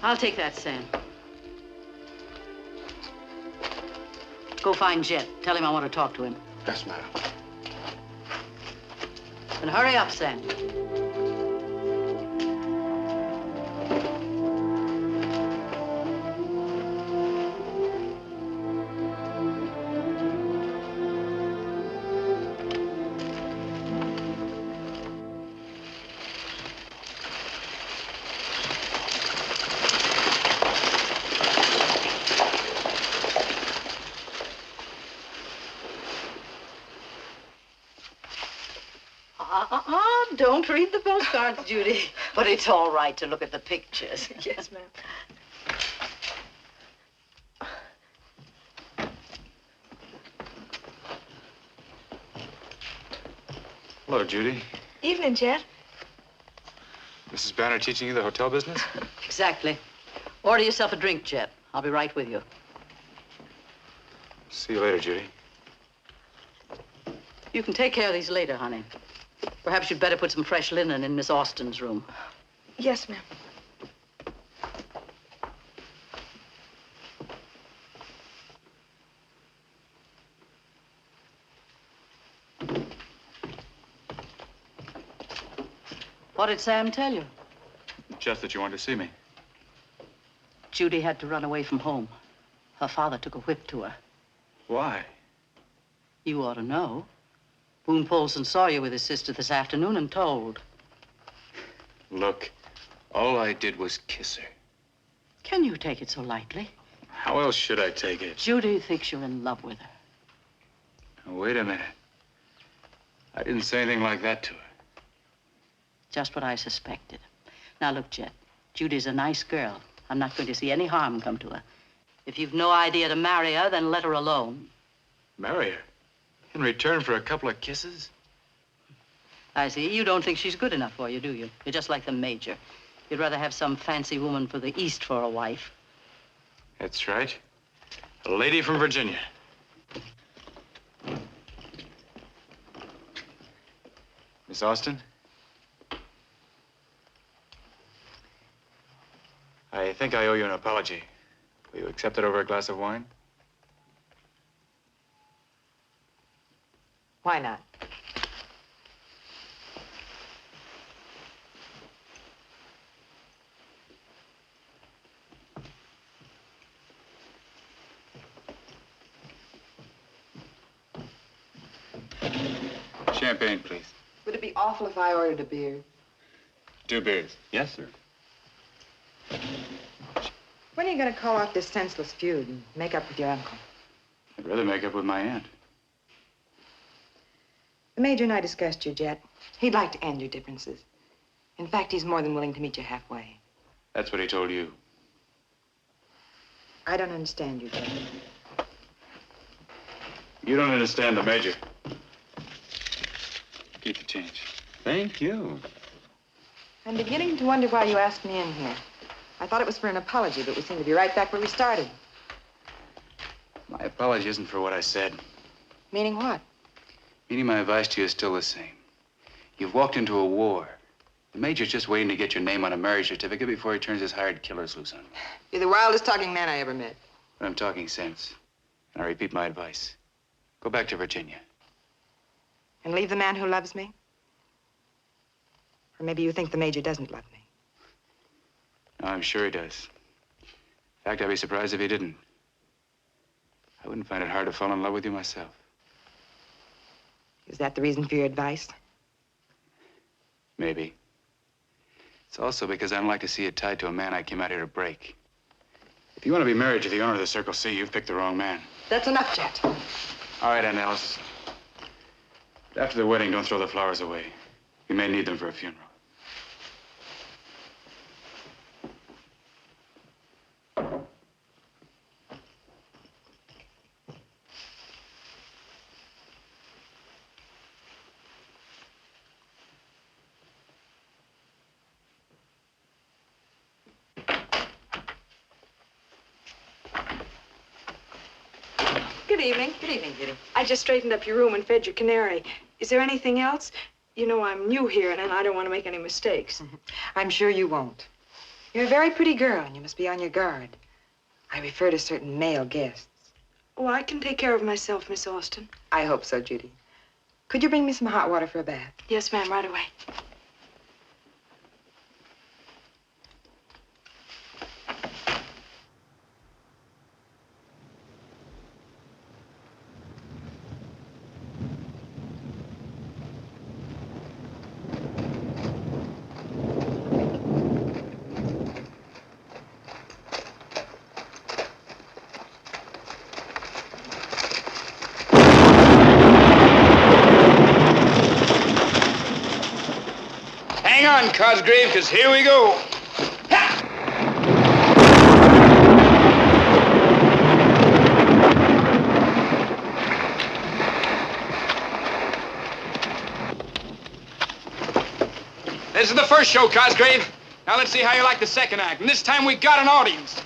I'll take that, Sam. Go find Jet. Tell him I want to talk to him. Yes, ma'am. And hurry up, Sam. Don't read the postcards, Judy. But it's all right to look at the pictures. Yes, ma'am. Hello, Judy. Evening, Jet. Mrs. Banner teaching you the hotel business? Exactly. Order yourself a drink, Jet. I'll be right with you. See you later, Judy. You can take care of these later, honey. Perhaps you'd better put some fresh linen in Miss Austin's room. Yes, ma'am. What did Sam tell you? Just that you wanted to see me. Judy had to run away from home. Her father took a whip to her. Why? You ought to know. Boone Polson saw you with his sister this afternoon and told. Look, all I did was kiss her. Can you take it so lightly? How else should I take it? Judy thinks you're in love with her. Now, wait a minute. I didn't say anything like that to her. Just what I suspected. Now, look, Jet. Judy's a nice girl. I'm not going to see any harm come to her. If you've no idea to marry her, then let her alone. Marry her? In return for a couple of kisses? I see. You don't think she's good enough for you, do you? You're just like the Major. You'd rather have some fancy woman for the East for a wife. That's right. A lady from Virginia. Miss Austin? I think I owe you an apology. Will you accept it over a glass of wine? Why not? Champagne, please. Would it be awful if I ordered a beer? 2 beers. Yes, sir. When are you going to call off this senseless feud and make up with your uncle? I'd rather make up with my aunt. The Major and I discussed you, Jet. He'd like to end your differences. In fact, he's more than willing to meet you halfway. That's what he told you. I don't understand you, Jet. You don't understand the Major. Keep the change. Thank you. I'm beginning to wonder why you asked me in here. I thought it was for an apology, but we seem to be right back where we started. My apology isn't for what I said. Meaning what? Meaning my advice to you is still the same. You've walked into a war. The Major's just waiting to get your name on a marriage certificate before he turns his hired killers loose on you. You're the wildest talking man I ever met. But I'm talking sense. And I repeat my advice. Go back to Virginia. And leave the man who loves me? Or maybe you think the Major doesn't love me. No, I'm sure he does. In fact, I'd be surprised if he didn't. I wouldn't find it hard to fall in love with you myself. Is that the reason for your advice? Maybe. It's also because I don't like to see you tied to a man I came out here to break. If you want to be married to the owner of the Circle C, you've picked the wrong man. That's enough, Jet. All right, Aunt Alice. After the wedding, don't throw the flowers away. You may need them for a funeral. Good evening. Good evening, Judy. I just straightened up your room and fed your canary. Is there anything else? You know I'm new here, and I don't want to make any mistakes. I'm sure you won't. You're a very pretty girl, and you must be on your guard. I refer to certain male guests. Oh, I can take care of myself, Miss Austin. I hope so, Judy. Could you bring me some hot water for a bath? Yes, ma'am, right away. Hang on, Cosgrave, because here we go. This is the first show, Cosgrave. Now let's see how you like the second act. And this time we got an audience.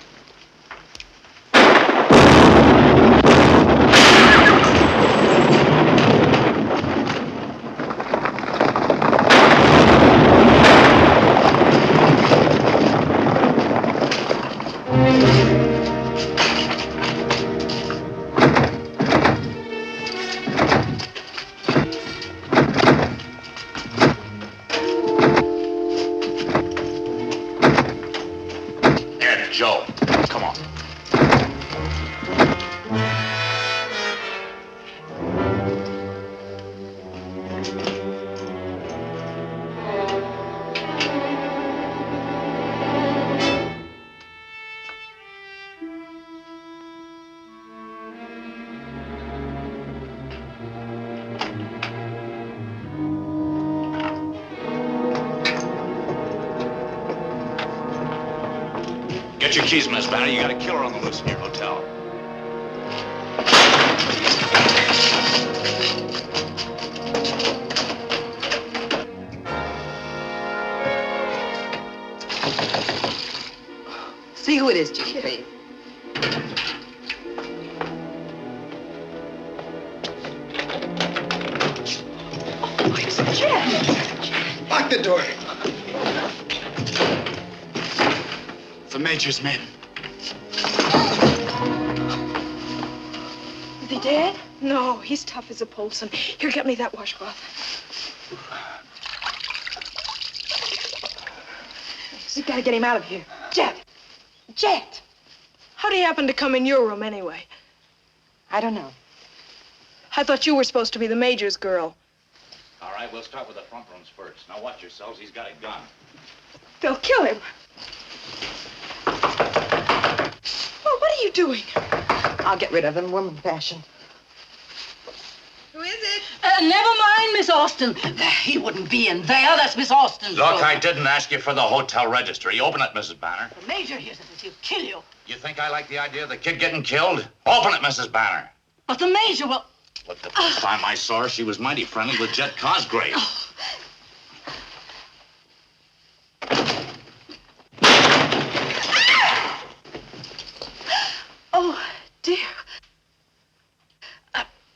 Joe, come on. Get your keys, Miss Banner. You got a killer on the loose in your hotel. See who it is, Judy, please. Oh, it's Jet. Lock the door. The Major's men. Is he dead? No, he's tough as a Polson. Here, get me that washcloth. We've got to get him out of here. Jet! Jet! How'd he happen to come in your room anyway? I don't know. I thought you were supposed to be the Major's girl. right, we'll start with the front rooms first. Now watch yourselves. He's got a gun. They'll kill him. Well, what are you doing? I'll get rid of him, woman fashion. Who is it? Never mind, Miss Austin. He wouldn't be in there. That's Miss Austin's Look, room. I didn't ask you for the hotel registry. Open it, Mrs. Banner. The Major hears of this. He'll kill you. You think I like the idea of the kid getting killed? Open it, Mrs. Banner. But the Major will... Look, the first time I saw her, she was mighty friendly with Jet Cosgrave. Oh, dear.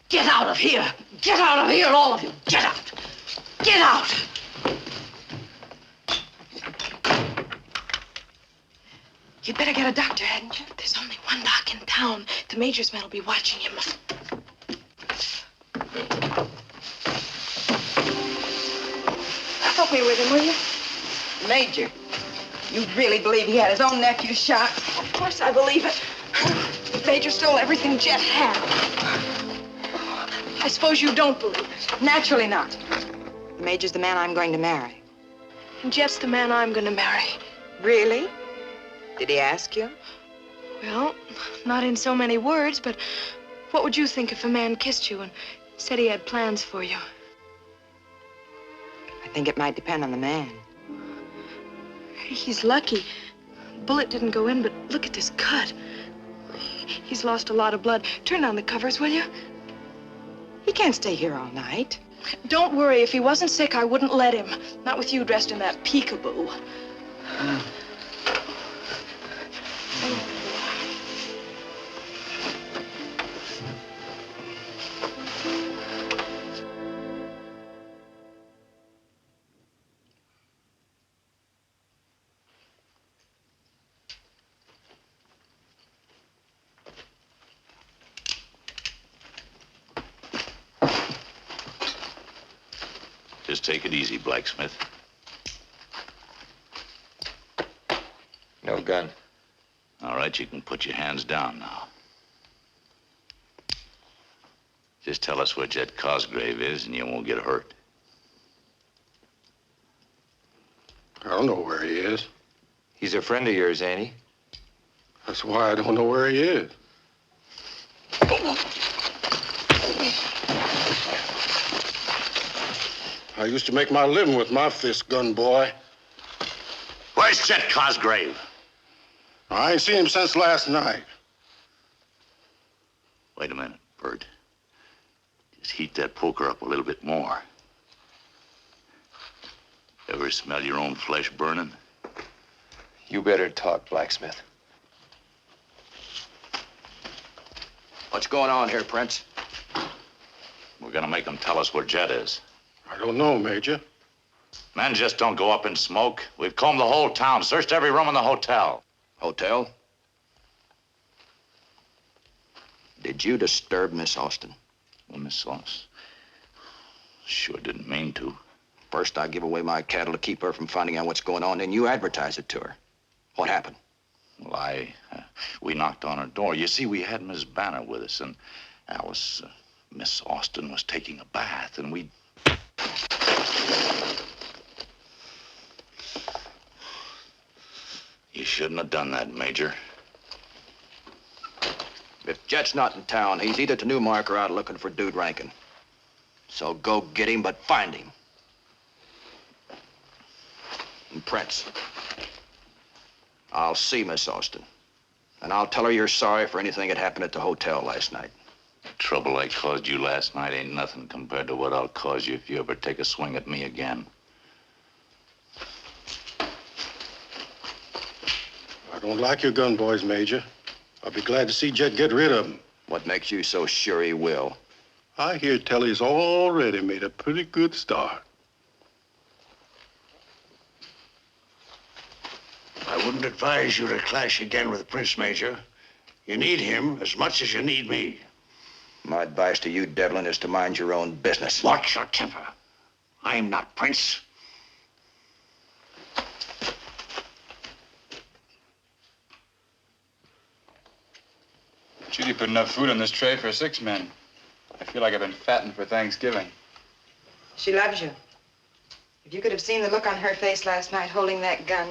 Get out of here. Get out of here, all of you. Get out. Get out. You'd better get a doctor, hadn't you? There's only one doc in town. The Major's men will be watching him. Help me with him, will you? Major, you really believe he had his own nephew shot? Of course I believe it. The Major stole everything Jet had. I suppose you don't believe it. Naturally not. The Major's the man I'm going to marry. And Jet's the man I'm going to marry. Really? Did he ask you? Well, not in so many words, but what would you think if a man kissed you and said he had plans for you? I think it might depend on the man. He's lucky. Bullet didn't go in, but look at this cut. He's lost a lot of blood. Turn down the covers, will you? He can't stay here all night. Don't worry. If he wasn't sick, I wouldn't let him. Not with you dressed in that peekaboo. Just take it easy, Blacksmith. No gun. All right, you can put your hands down now. Just tell us where Jet Cosgrave is and you won't get hurt. I don't know where he is. He's a friend of yours, ain't he? That's why I don't know where he is. I used to make my living with my fist gun, boy. Where's Jet Cosgrave? I ain't seen him since last night. Wait a minute, Bert. Just heat that poker up a little bit more. Ever smell your own flesh burning? You better talk, Blacksmith. What's going on here, Prince? We're gonna make them tell us where Jet is. I don't know, Major. Men just don't go up in smoke. We've combed the whole town, searched every room in the hotel. Hotel? Did you disturb Miss Austin? Well, Miss Austin? Sure didn't mean to. First, I give away my cattle to keep her from finding out what's going on, then you advertise it to her. What happened? Well, we knocked on her door. You see, we had Miss Banner with us, and Alice, Miss Austin was taking a bath, and we... You shouldn't have done that, Major. If Jet's not in town, he's either to Newmark or out looking for Dude Rankin. So go get him, but find him. And Prince, I'll see Miss Austin. And I'll tell her you're sorry for anything that happened at the hotel last night. The trouble I caused you last night ain't nothing compared to what I'll cause you if you ever take a swing at me again. I don't like your gun boys, Major. I'll be glad to see Jet get rid of them. What makes you so sure he will? I hear tell he's already made a pretty good start. I wouldn't advise you to clash again with Prince, Major. You need him as much as you need me. My advice to you, Devlin, is to mind your own business. Watch your temper. I'm not Prince. Judy put enough food on this tray for 6 men. I feel like I've been fattened for Thanksgiving. She loves you. If you could have seen the look on her face last night holding that gun,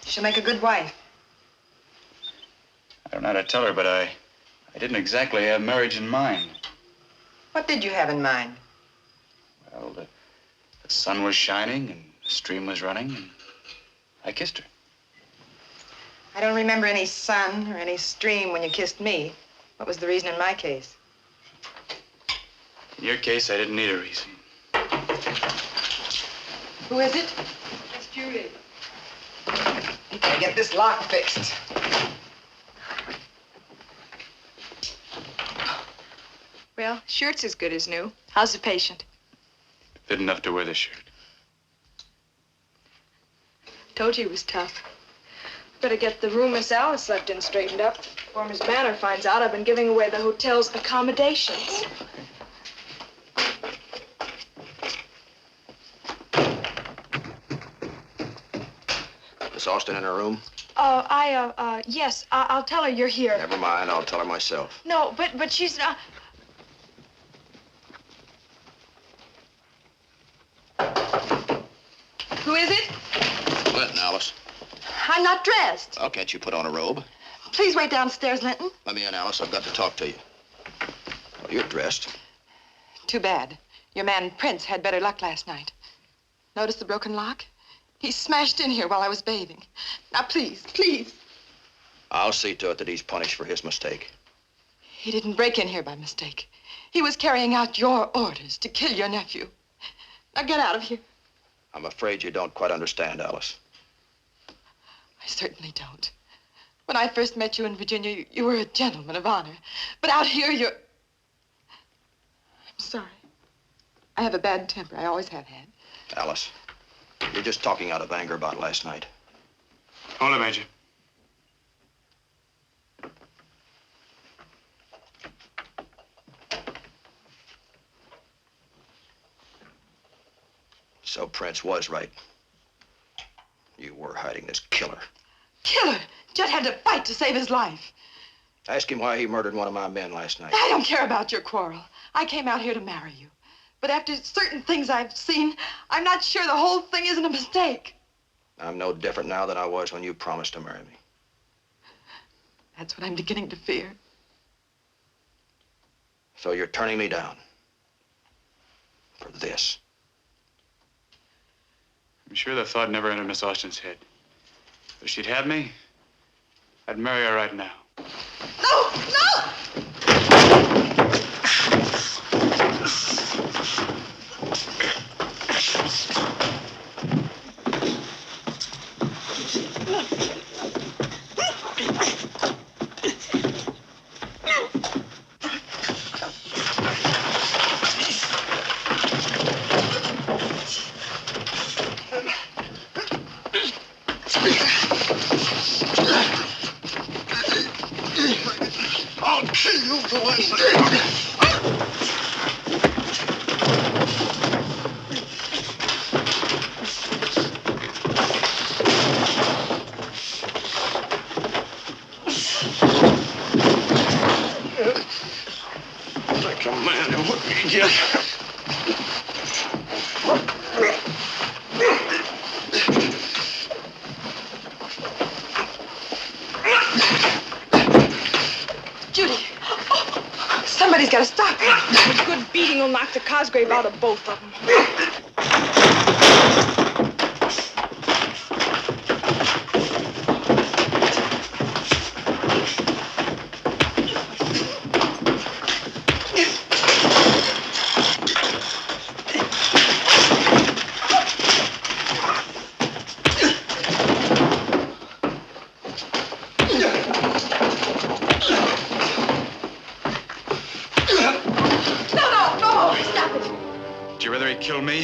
she'll make a good wife. I don't know how to tell her, but I didn't exactly have marriage in mind. What did you have in mind? Well, the sun was shining and the stream was running, and I kissed her. I don't remember any sun or any stream when you kissed me. What was the reason in my case? In your case, I didn't need a reason. Who is it? It's Judy. You gotta get this lock fixed. Well, shirt's as good as new. How's the patient? Fit enough to wear the shirt. Told you he was tough. Better get the room Miss Alice slept in straightened up before Miss Banner finds out I've been giving away the hotel's accommodations. Miss Austin in her room? Yes, I'll tell her you're here. Never mind, I'll tell her myself. No, but she's not. Who is it? Linton, Alice. I'm not dressed. Well, can't you put on a robe? Please wait downstairs, Linton. Let me in, Alice. I've got to talk to you. Well, you're dressed. Too bad. Your man Prince had better luck last night. Notice the broken lock? He smashed in here while I was bathing. Now, please, please. I'll see to it that he's punished for his mistake. He didn't break in here by mistake. He was carrying out your orders to kill your nephew. Now, get out of here. I'm afraid you don't quite understand, Alice. I certainly don't. When I first met you in Virginia, you were a gentleman of honor. But out here, you're... I'm sorry. I have a bad temper. I always have had. Alice, you're just talking out of anger about last night. Hold it, Major. So Prince was right. You were hiding this killer. Killer! Jet had to fight to save his life. Ask him why he murdered one of my men last night. I don't care about your quarrel. I came out here to marry you. But after certain things I've seen, I'm not sure the whole thing isn't a mistake. I'm no different now than I was when you promised to marry me. That's what I'm beginning to fear. So you're turning me down. For this. I'm sure the thought never entered Miss Austin's head. If she'd had me, I'd marry her right now. No! No! I'll kill you for this. Like a man who would be just. Somebody's got to stop him. A good beating will knock the Cosgrave out of both of them. Kill me?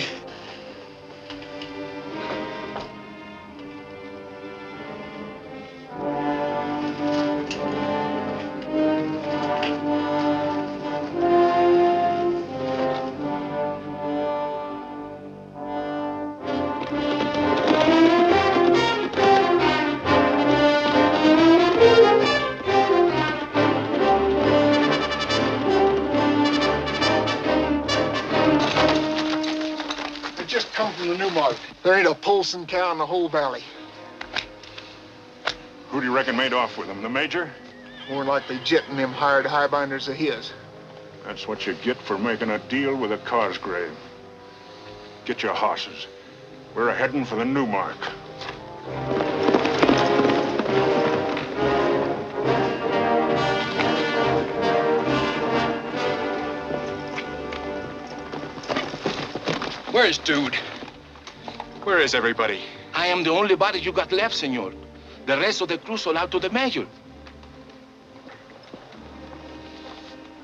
ain't a Polson cow in the whole valley. Who do you reckon made off with him? The Major? More likely Jet and them hired highbinders of his. That's what you get for making a deal with a Cosgrave. Get your horses. We're heading for the Newmark. Where's Dude? Where is everybody? I am the only body you got left, senor. The rest of the crew sold out to the Major.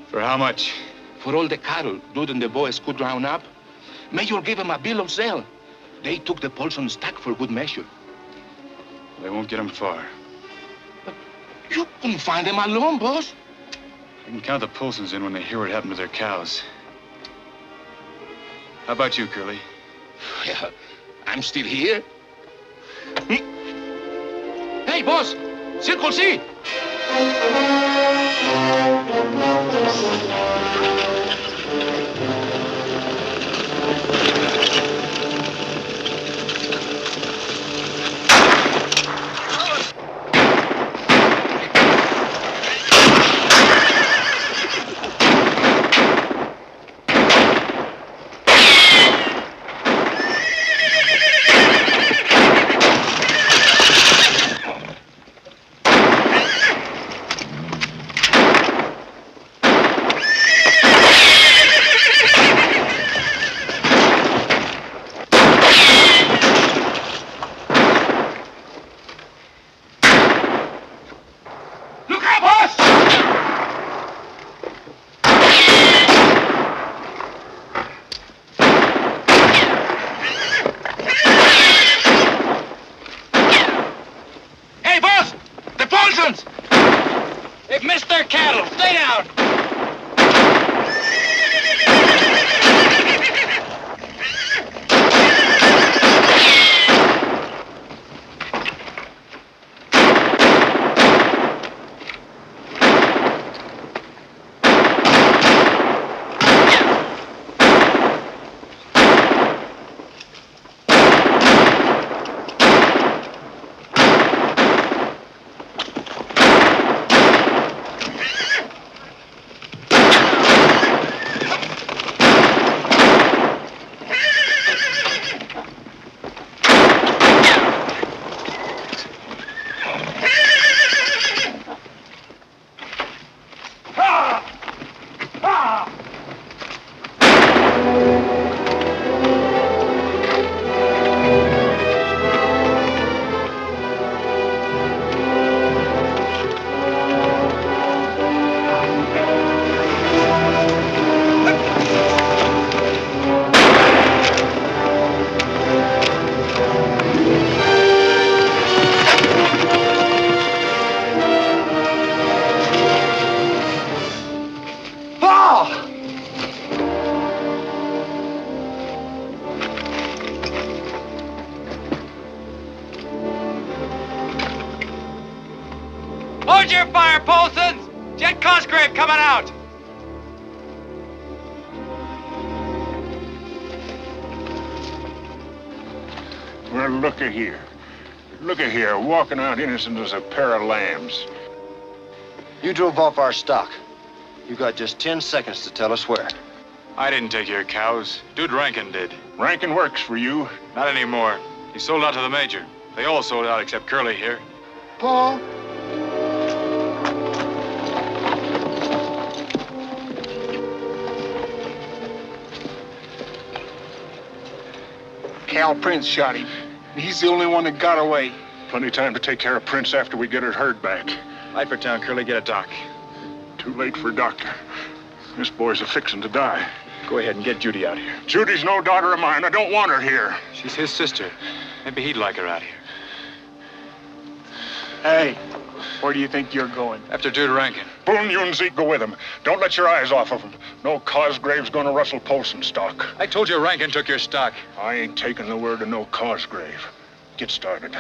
For how much? For all the cattle Dude and the boys could round up, Major gave them a bill of sale. They took the Polson stock for good measure. They won't get them far. You couldn't find them alone, boss. I can count the Polsons in when they hear what happened to their cows. How about you, Curly? Yeah, I'm still here. Hey, boss! Circle C! They've missed their cattle. Stay down. Hold your fire, Polsons! Jet Cosgrave coming out! Well, looky here. Looky here, walking out innocent as a pair of lambs. You drove off our stock. You got just 10 seconds to tell us where. I didn't take your cows. Dude Rankin did. Rankin works for you. Not anymore. He sold out to the Major. They all sold out except Curly here. Paul? Cal Prince shot him. He's the only one that got away. Plenty of time to take care of Prince after we get his herd back. Light for town, Curly. Get a doc. Too late for doctor. This boy's a-fixin' to die. Go ahead and get Judy out here. Judy's no daughter of mine. I don't want her here. She's his sister. Maybe he'd like her out here. Hey, where do you think you're going? After Dude Rankin. Boone, you and Zeke go with him. Don't let your eyes off of him. No Cosgrave's gonna rustle Polson stock. I told you Rankin took your stock. I ain't taking the word of no Cosgrave. Get started.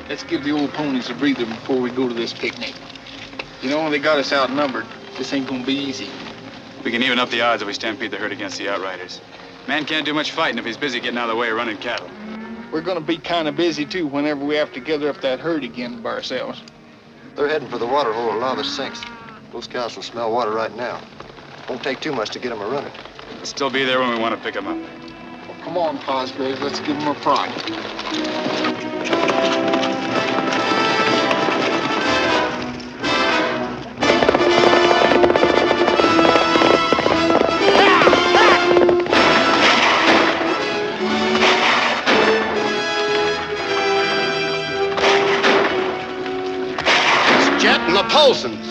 Let's give the old ponies a breather before we go to this picnic. You know, they got us outnumbered. This ain't gonna be easy. We can even up the odds if we stampede the herd against the outriders. Man can't do much fighting if he's busy getting out of the way of running cattle. We're gonna be kind of busy, too, whenever we have to gather up that herd again by ourselves. They're heading for the water hole where lava sinks. Those cows can smell water right now. Won't take too much to get them a running. We'll still be there when we want to pick them up. Well, come on, Cosgrave. Let's give them a prod. Jet and the Polsons.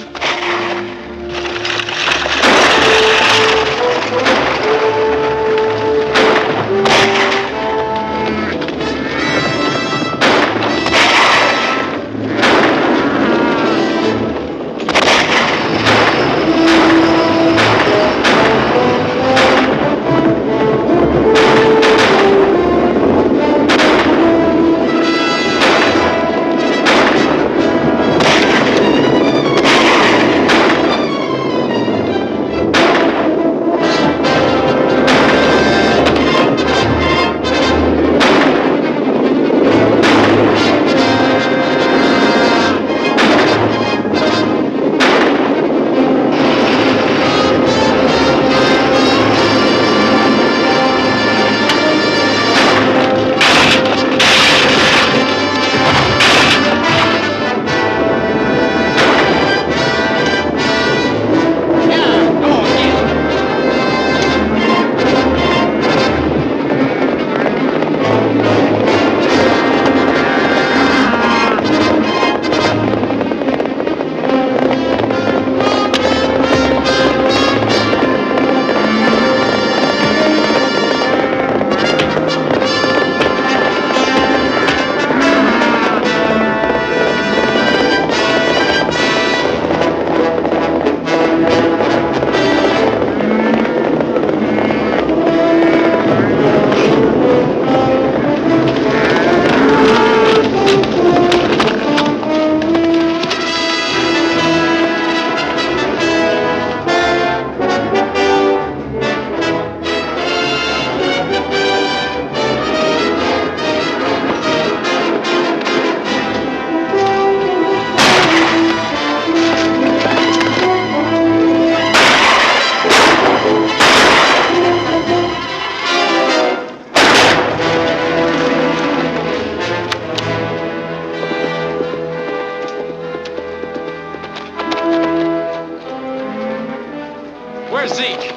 Where's Zeke?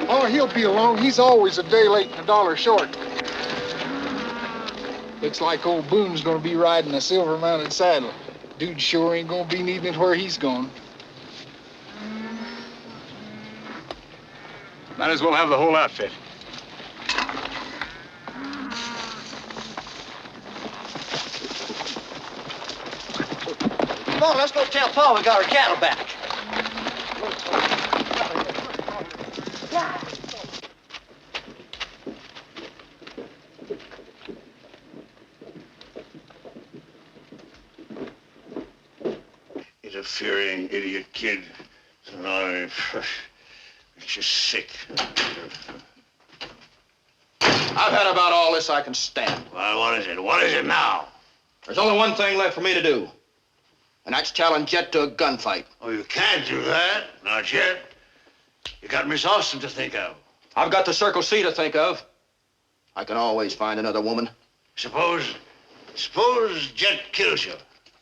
Oh, he'll be along. He's always a day late and $1 short. Looks like old Boone's gonna be riding a silver-mounted saddle. Dude sure ain't gonna be needing it where he's going. Might as well have the whole outfit. Come on, let's go tell Pa we got our cattle back. Interfering idiot kid. No, it's just sick. I've had about all this I can stand. Well, what is it? What is it now? There's only one thing left for me to do, and that's challenge Jet to a gunfight. Oh, you can't do that. Not yet. You got Miss Austin to think of. I've got the Circle C to think of. I can always find another woman. Suppose Jet kills you.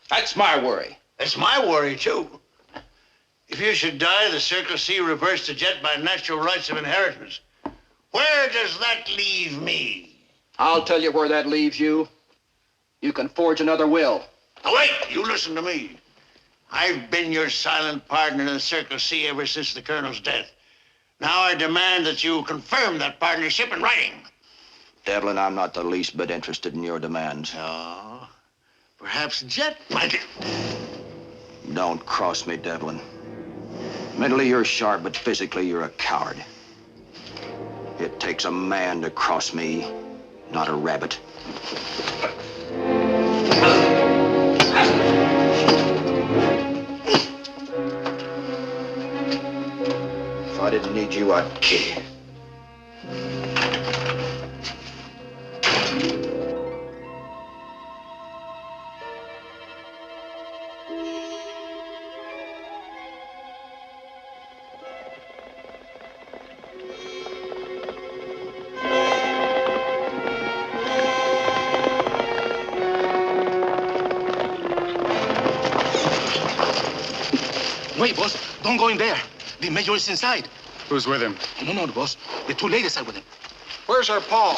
That's my worry. That's my worry, too. If you should die, the Circle C reverts to Jet by natural rights of inheritance. Where does that leave me? I'll tell you where that leaves you. You can forge another will. Now, wait! You listen to me. I've been your silent partner in the Circle C ever since the Colonel's death. Now I demand that you confirm that partnership in writing. Devlin, I'm not the least bit interested in your demands. Oh, perhaps Jet might. Don't cross me, Devlin. Mentally, you're sharp, but physically, you're a coward. It takes a man to cross me, not a rabbit. didn't need you, I'd kill you. Wait, boss. Don't go in there. The mayor is inside. Who's with him? No, boss. The two ladies are with him. Where's her pa?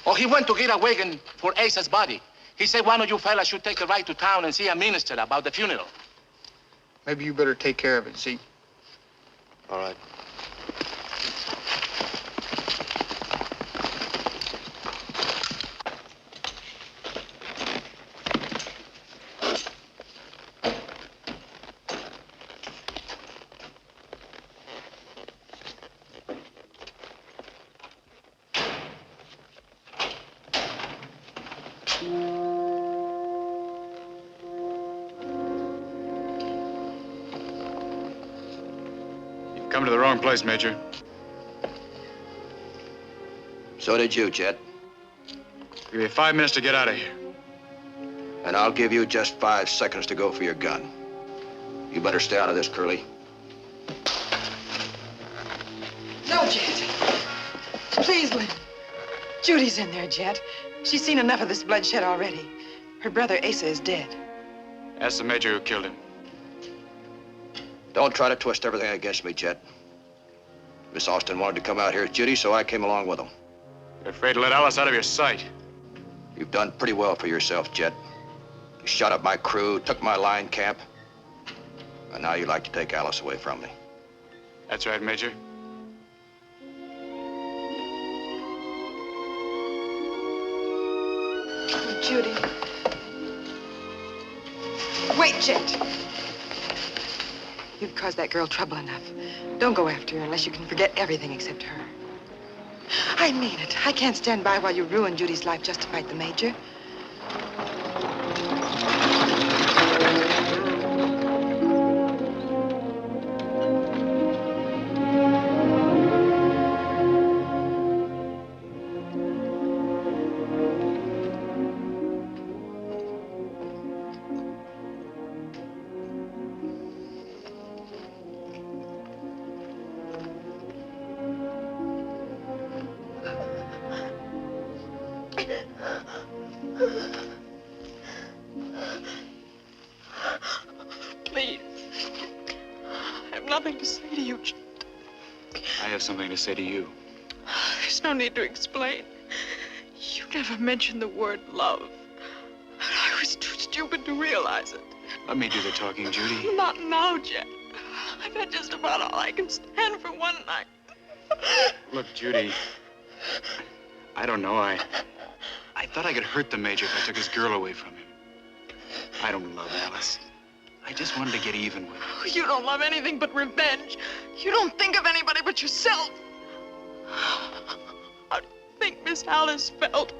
Oh, he went to get a wagon for Asa's body. He said one of you fellas should take a ride to town and see a minister about the funeral. Maybe you better take care of it, see? All right. You've come to the wrong place, Major. So did you, Jet. Give you 5 minutes to get out of here. And I'll give you just 5 seconds to go for your gun. You better stay out of this, Curly. No, Jet. Please, Lynn. Judy's in there, Jet. She's seen enough of this bloodshed already. Her brother, Asa, is dead. Ask the Major who killed him. Don't try to twist everything against me, Jet. Miss Austin wanted to come out here with Judy, so I came along with him. You're afraid to let Alice out of your sight. You've done pretty well for yourself, Jet. You shot up my crew, took my line camp, and now you'd like to take Alice away from me. That's right, Major. Oh, Judy. Wait, Jet. You've caused that girl trouble enough. Don't go after her unless you can forget everything except her. I mean it. I can't stand by while you ruin Judy's life just to fight the Major. Please. I have nothing to say to you, Jet. I have something to say to you. There's no need to explain. You never mentioned the word love. I was too stupid to realize it. Let me do the talking, Judy. Not now, Jet. I've had just about all I can stand for one night. Look, Judy. I don't know. I thought I could hurt the Major if I took his girl away from him. I don't love Alice. I just wanted to get even with her. You don't love anything but revenge. You don't think of anybody but yourself. How do you think Miss Alice felt?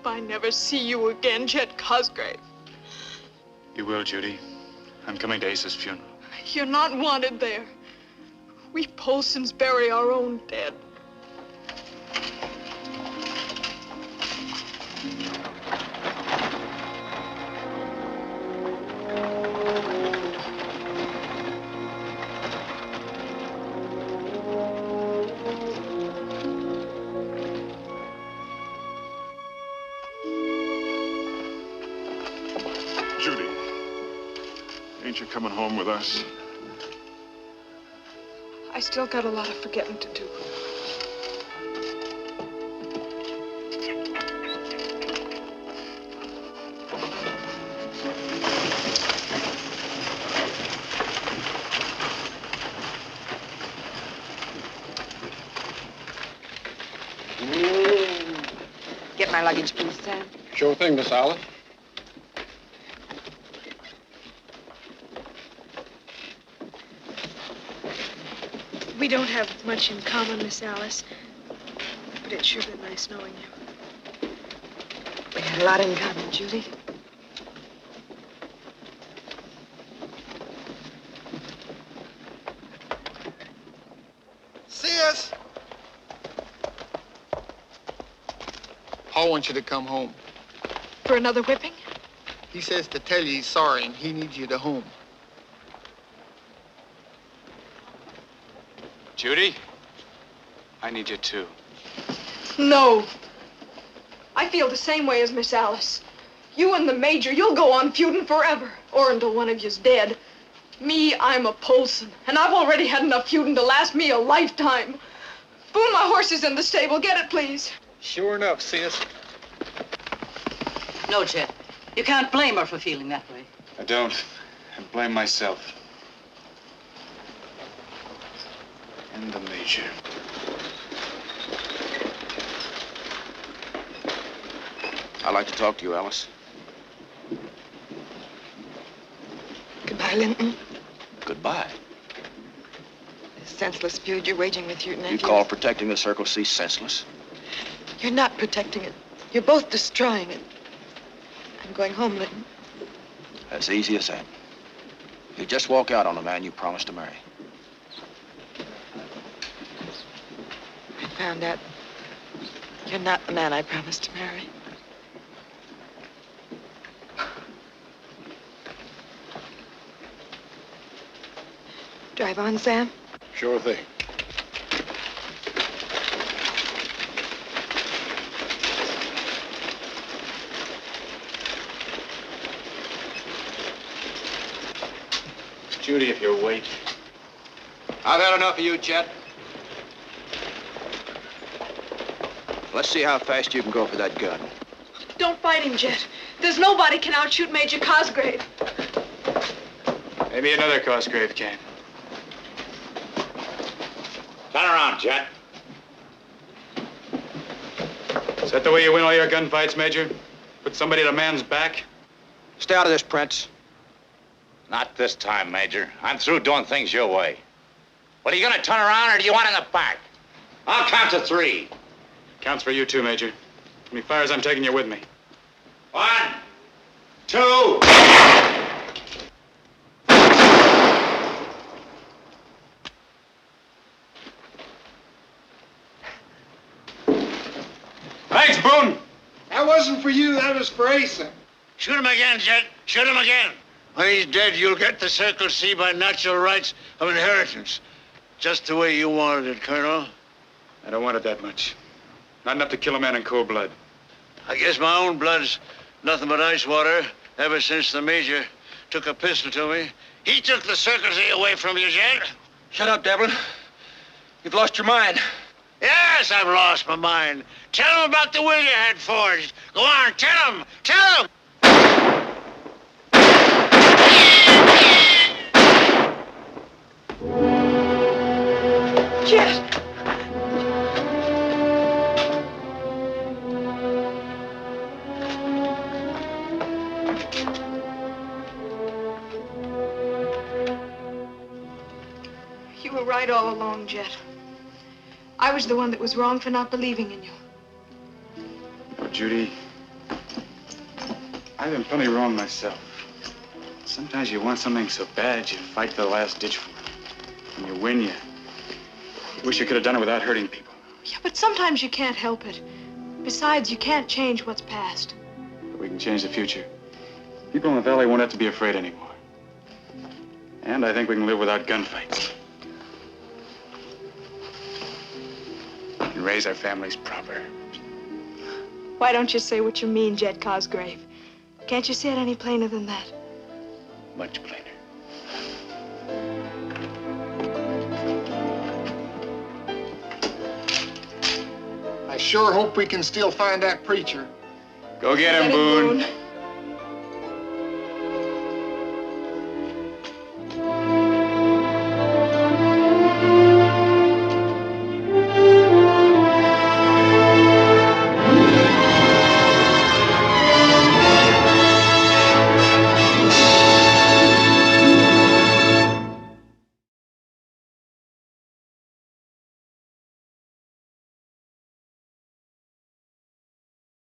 I never see you again, Jet Cosgrave. You will, Judy. I'm coming to Asa's funeral. You're not wanted there. We Polsons bury our own dead. Judy, ain't you coming home with us? I still got a lot of forgetting to do. Get my luggage, please, Sam. Sure thing, Miss Alice. We don't have much in common, Miss Alice, but it's sure been nice knowing you. We had a lot in common, Judy. Sis! Paul wants you to come home. For another whipping? He says to tell you he's sorry and he needs you to home. Judy, I need you too. No. I feel the same way as Miss Alice. You and the Major, you'll go on feuding forever, or until one of you's dead. Me, I'm a Polson, and I've already had enough feuding to last me a lifetime. Boom, my horse is in the stable. Get it, please. Sure enough, sis. No, Chet. You can't blame her for feeling that way. I don't. I blame myself. And the Major. I'd like to talk to you, Alice. Goodbye, Linton. Goodbye. This senseless feud you're waging with your nephew. You call protecting the Circle C senseless? You're not protecting it. You're both destroying it. I'm going home, Linton. As easy as that. You just walk out on the man you promised to marry. I found out you're not the man I promised to marry. Drive on, Sam. Sure thing. Judy, if you'll wait. I've had enough of you, Chet. Let's see how fast you can go for that gun. Don't fight him, Jet. There's nobody can outshoot Major Cosgrave. Maybe another Cosgrave can. Turn around, Jet. Is that the way you win all your gunfights, Major? Put somebody at a man's back? Stay out of this, Prince. Not this time, Major. I'm through doing things your way. Well, are you gonna turn around or do you want in the back? I'll count to 3. Counts for you too, Major. When he fires, I'm taking you with me. 1, 2. Thanks, Boone. That wasn't for you, that was for Asa. Shoot him again, Jet. Shoot him again. When he's dead, you'll get the Circle C by natural rights of inheritance. Just the way you wanted it, Colonel. I don't want it that much. Not enough to kill a man in cold blood. I guess my own blood's nothing but ice water ever since the Major took a pistol to me. He took the Circle C away from you, Jet. Shut up, Devlin. You've lost your mind. Yes, I've lost my mind. Tell him about the will you had forged. Go on, tell him. Tell him. Jet! You were right all along, Jet. I was the one that was wrong for not believing in you. Oh, Judy, I've been plenty wrong myself. Sometimes you want something so bad, you fight to the last ditch for it. When you win, you wish you could have done it without hurting people. Yeah, but sometimes you can't help it. Besides, you can't change what's past. But we can change the future. People in the valley won't have to be afraid anymore. And I think we can live without gunfights. And raise our families proper. Why don't you say what you mean, Jet Cosgrave? Can't you say it any plainer than that? Much plainer. I sure hope we can still find that preacher. Go get him, Boone.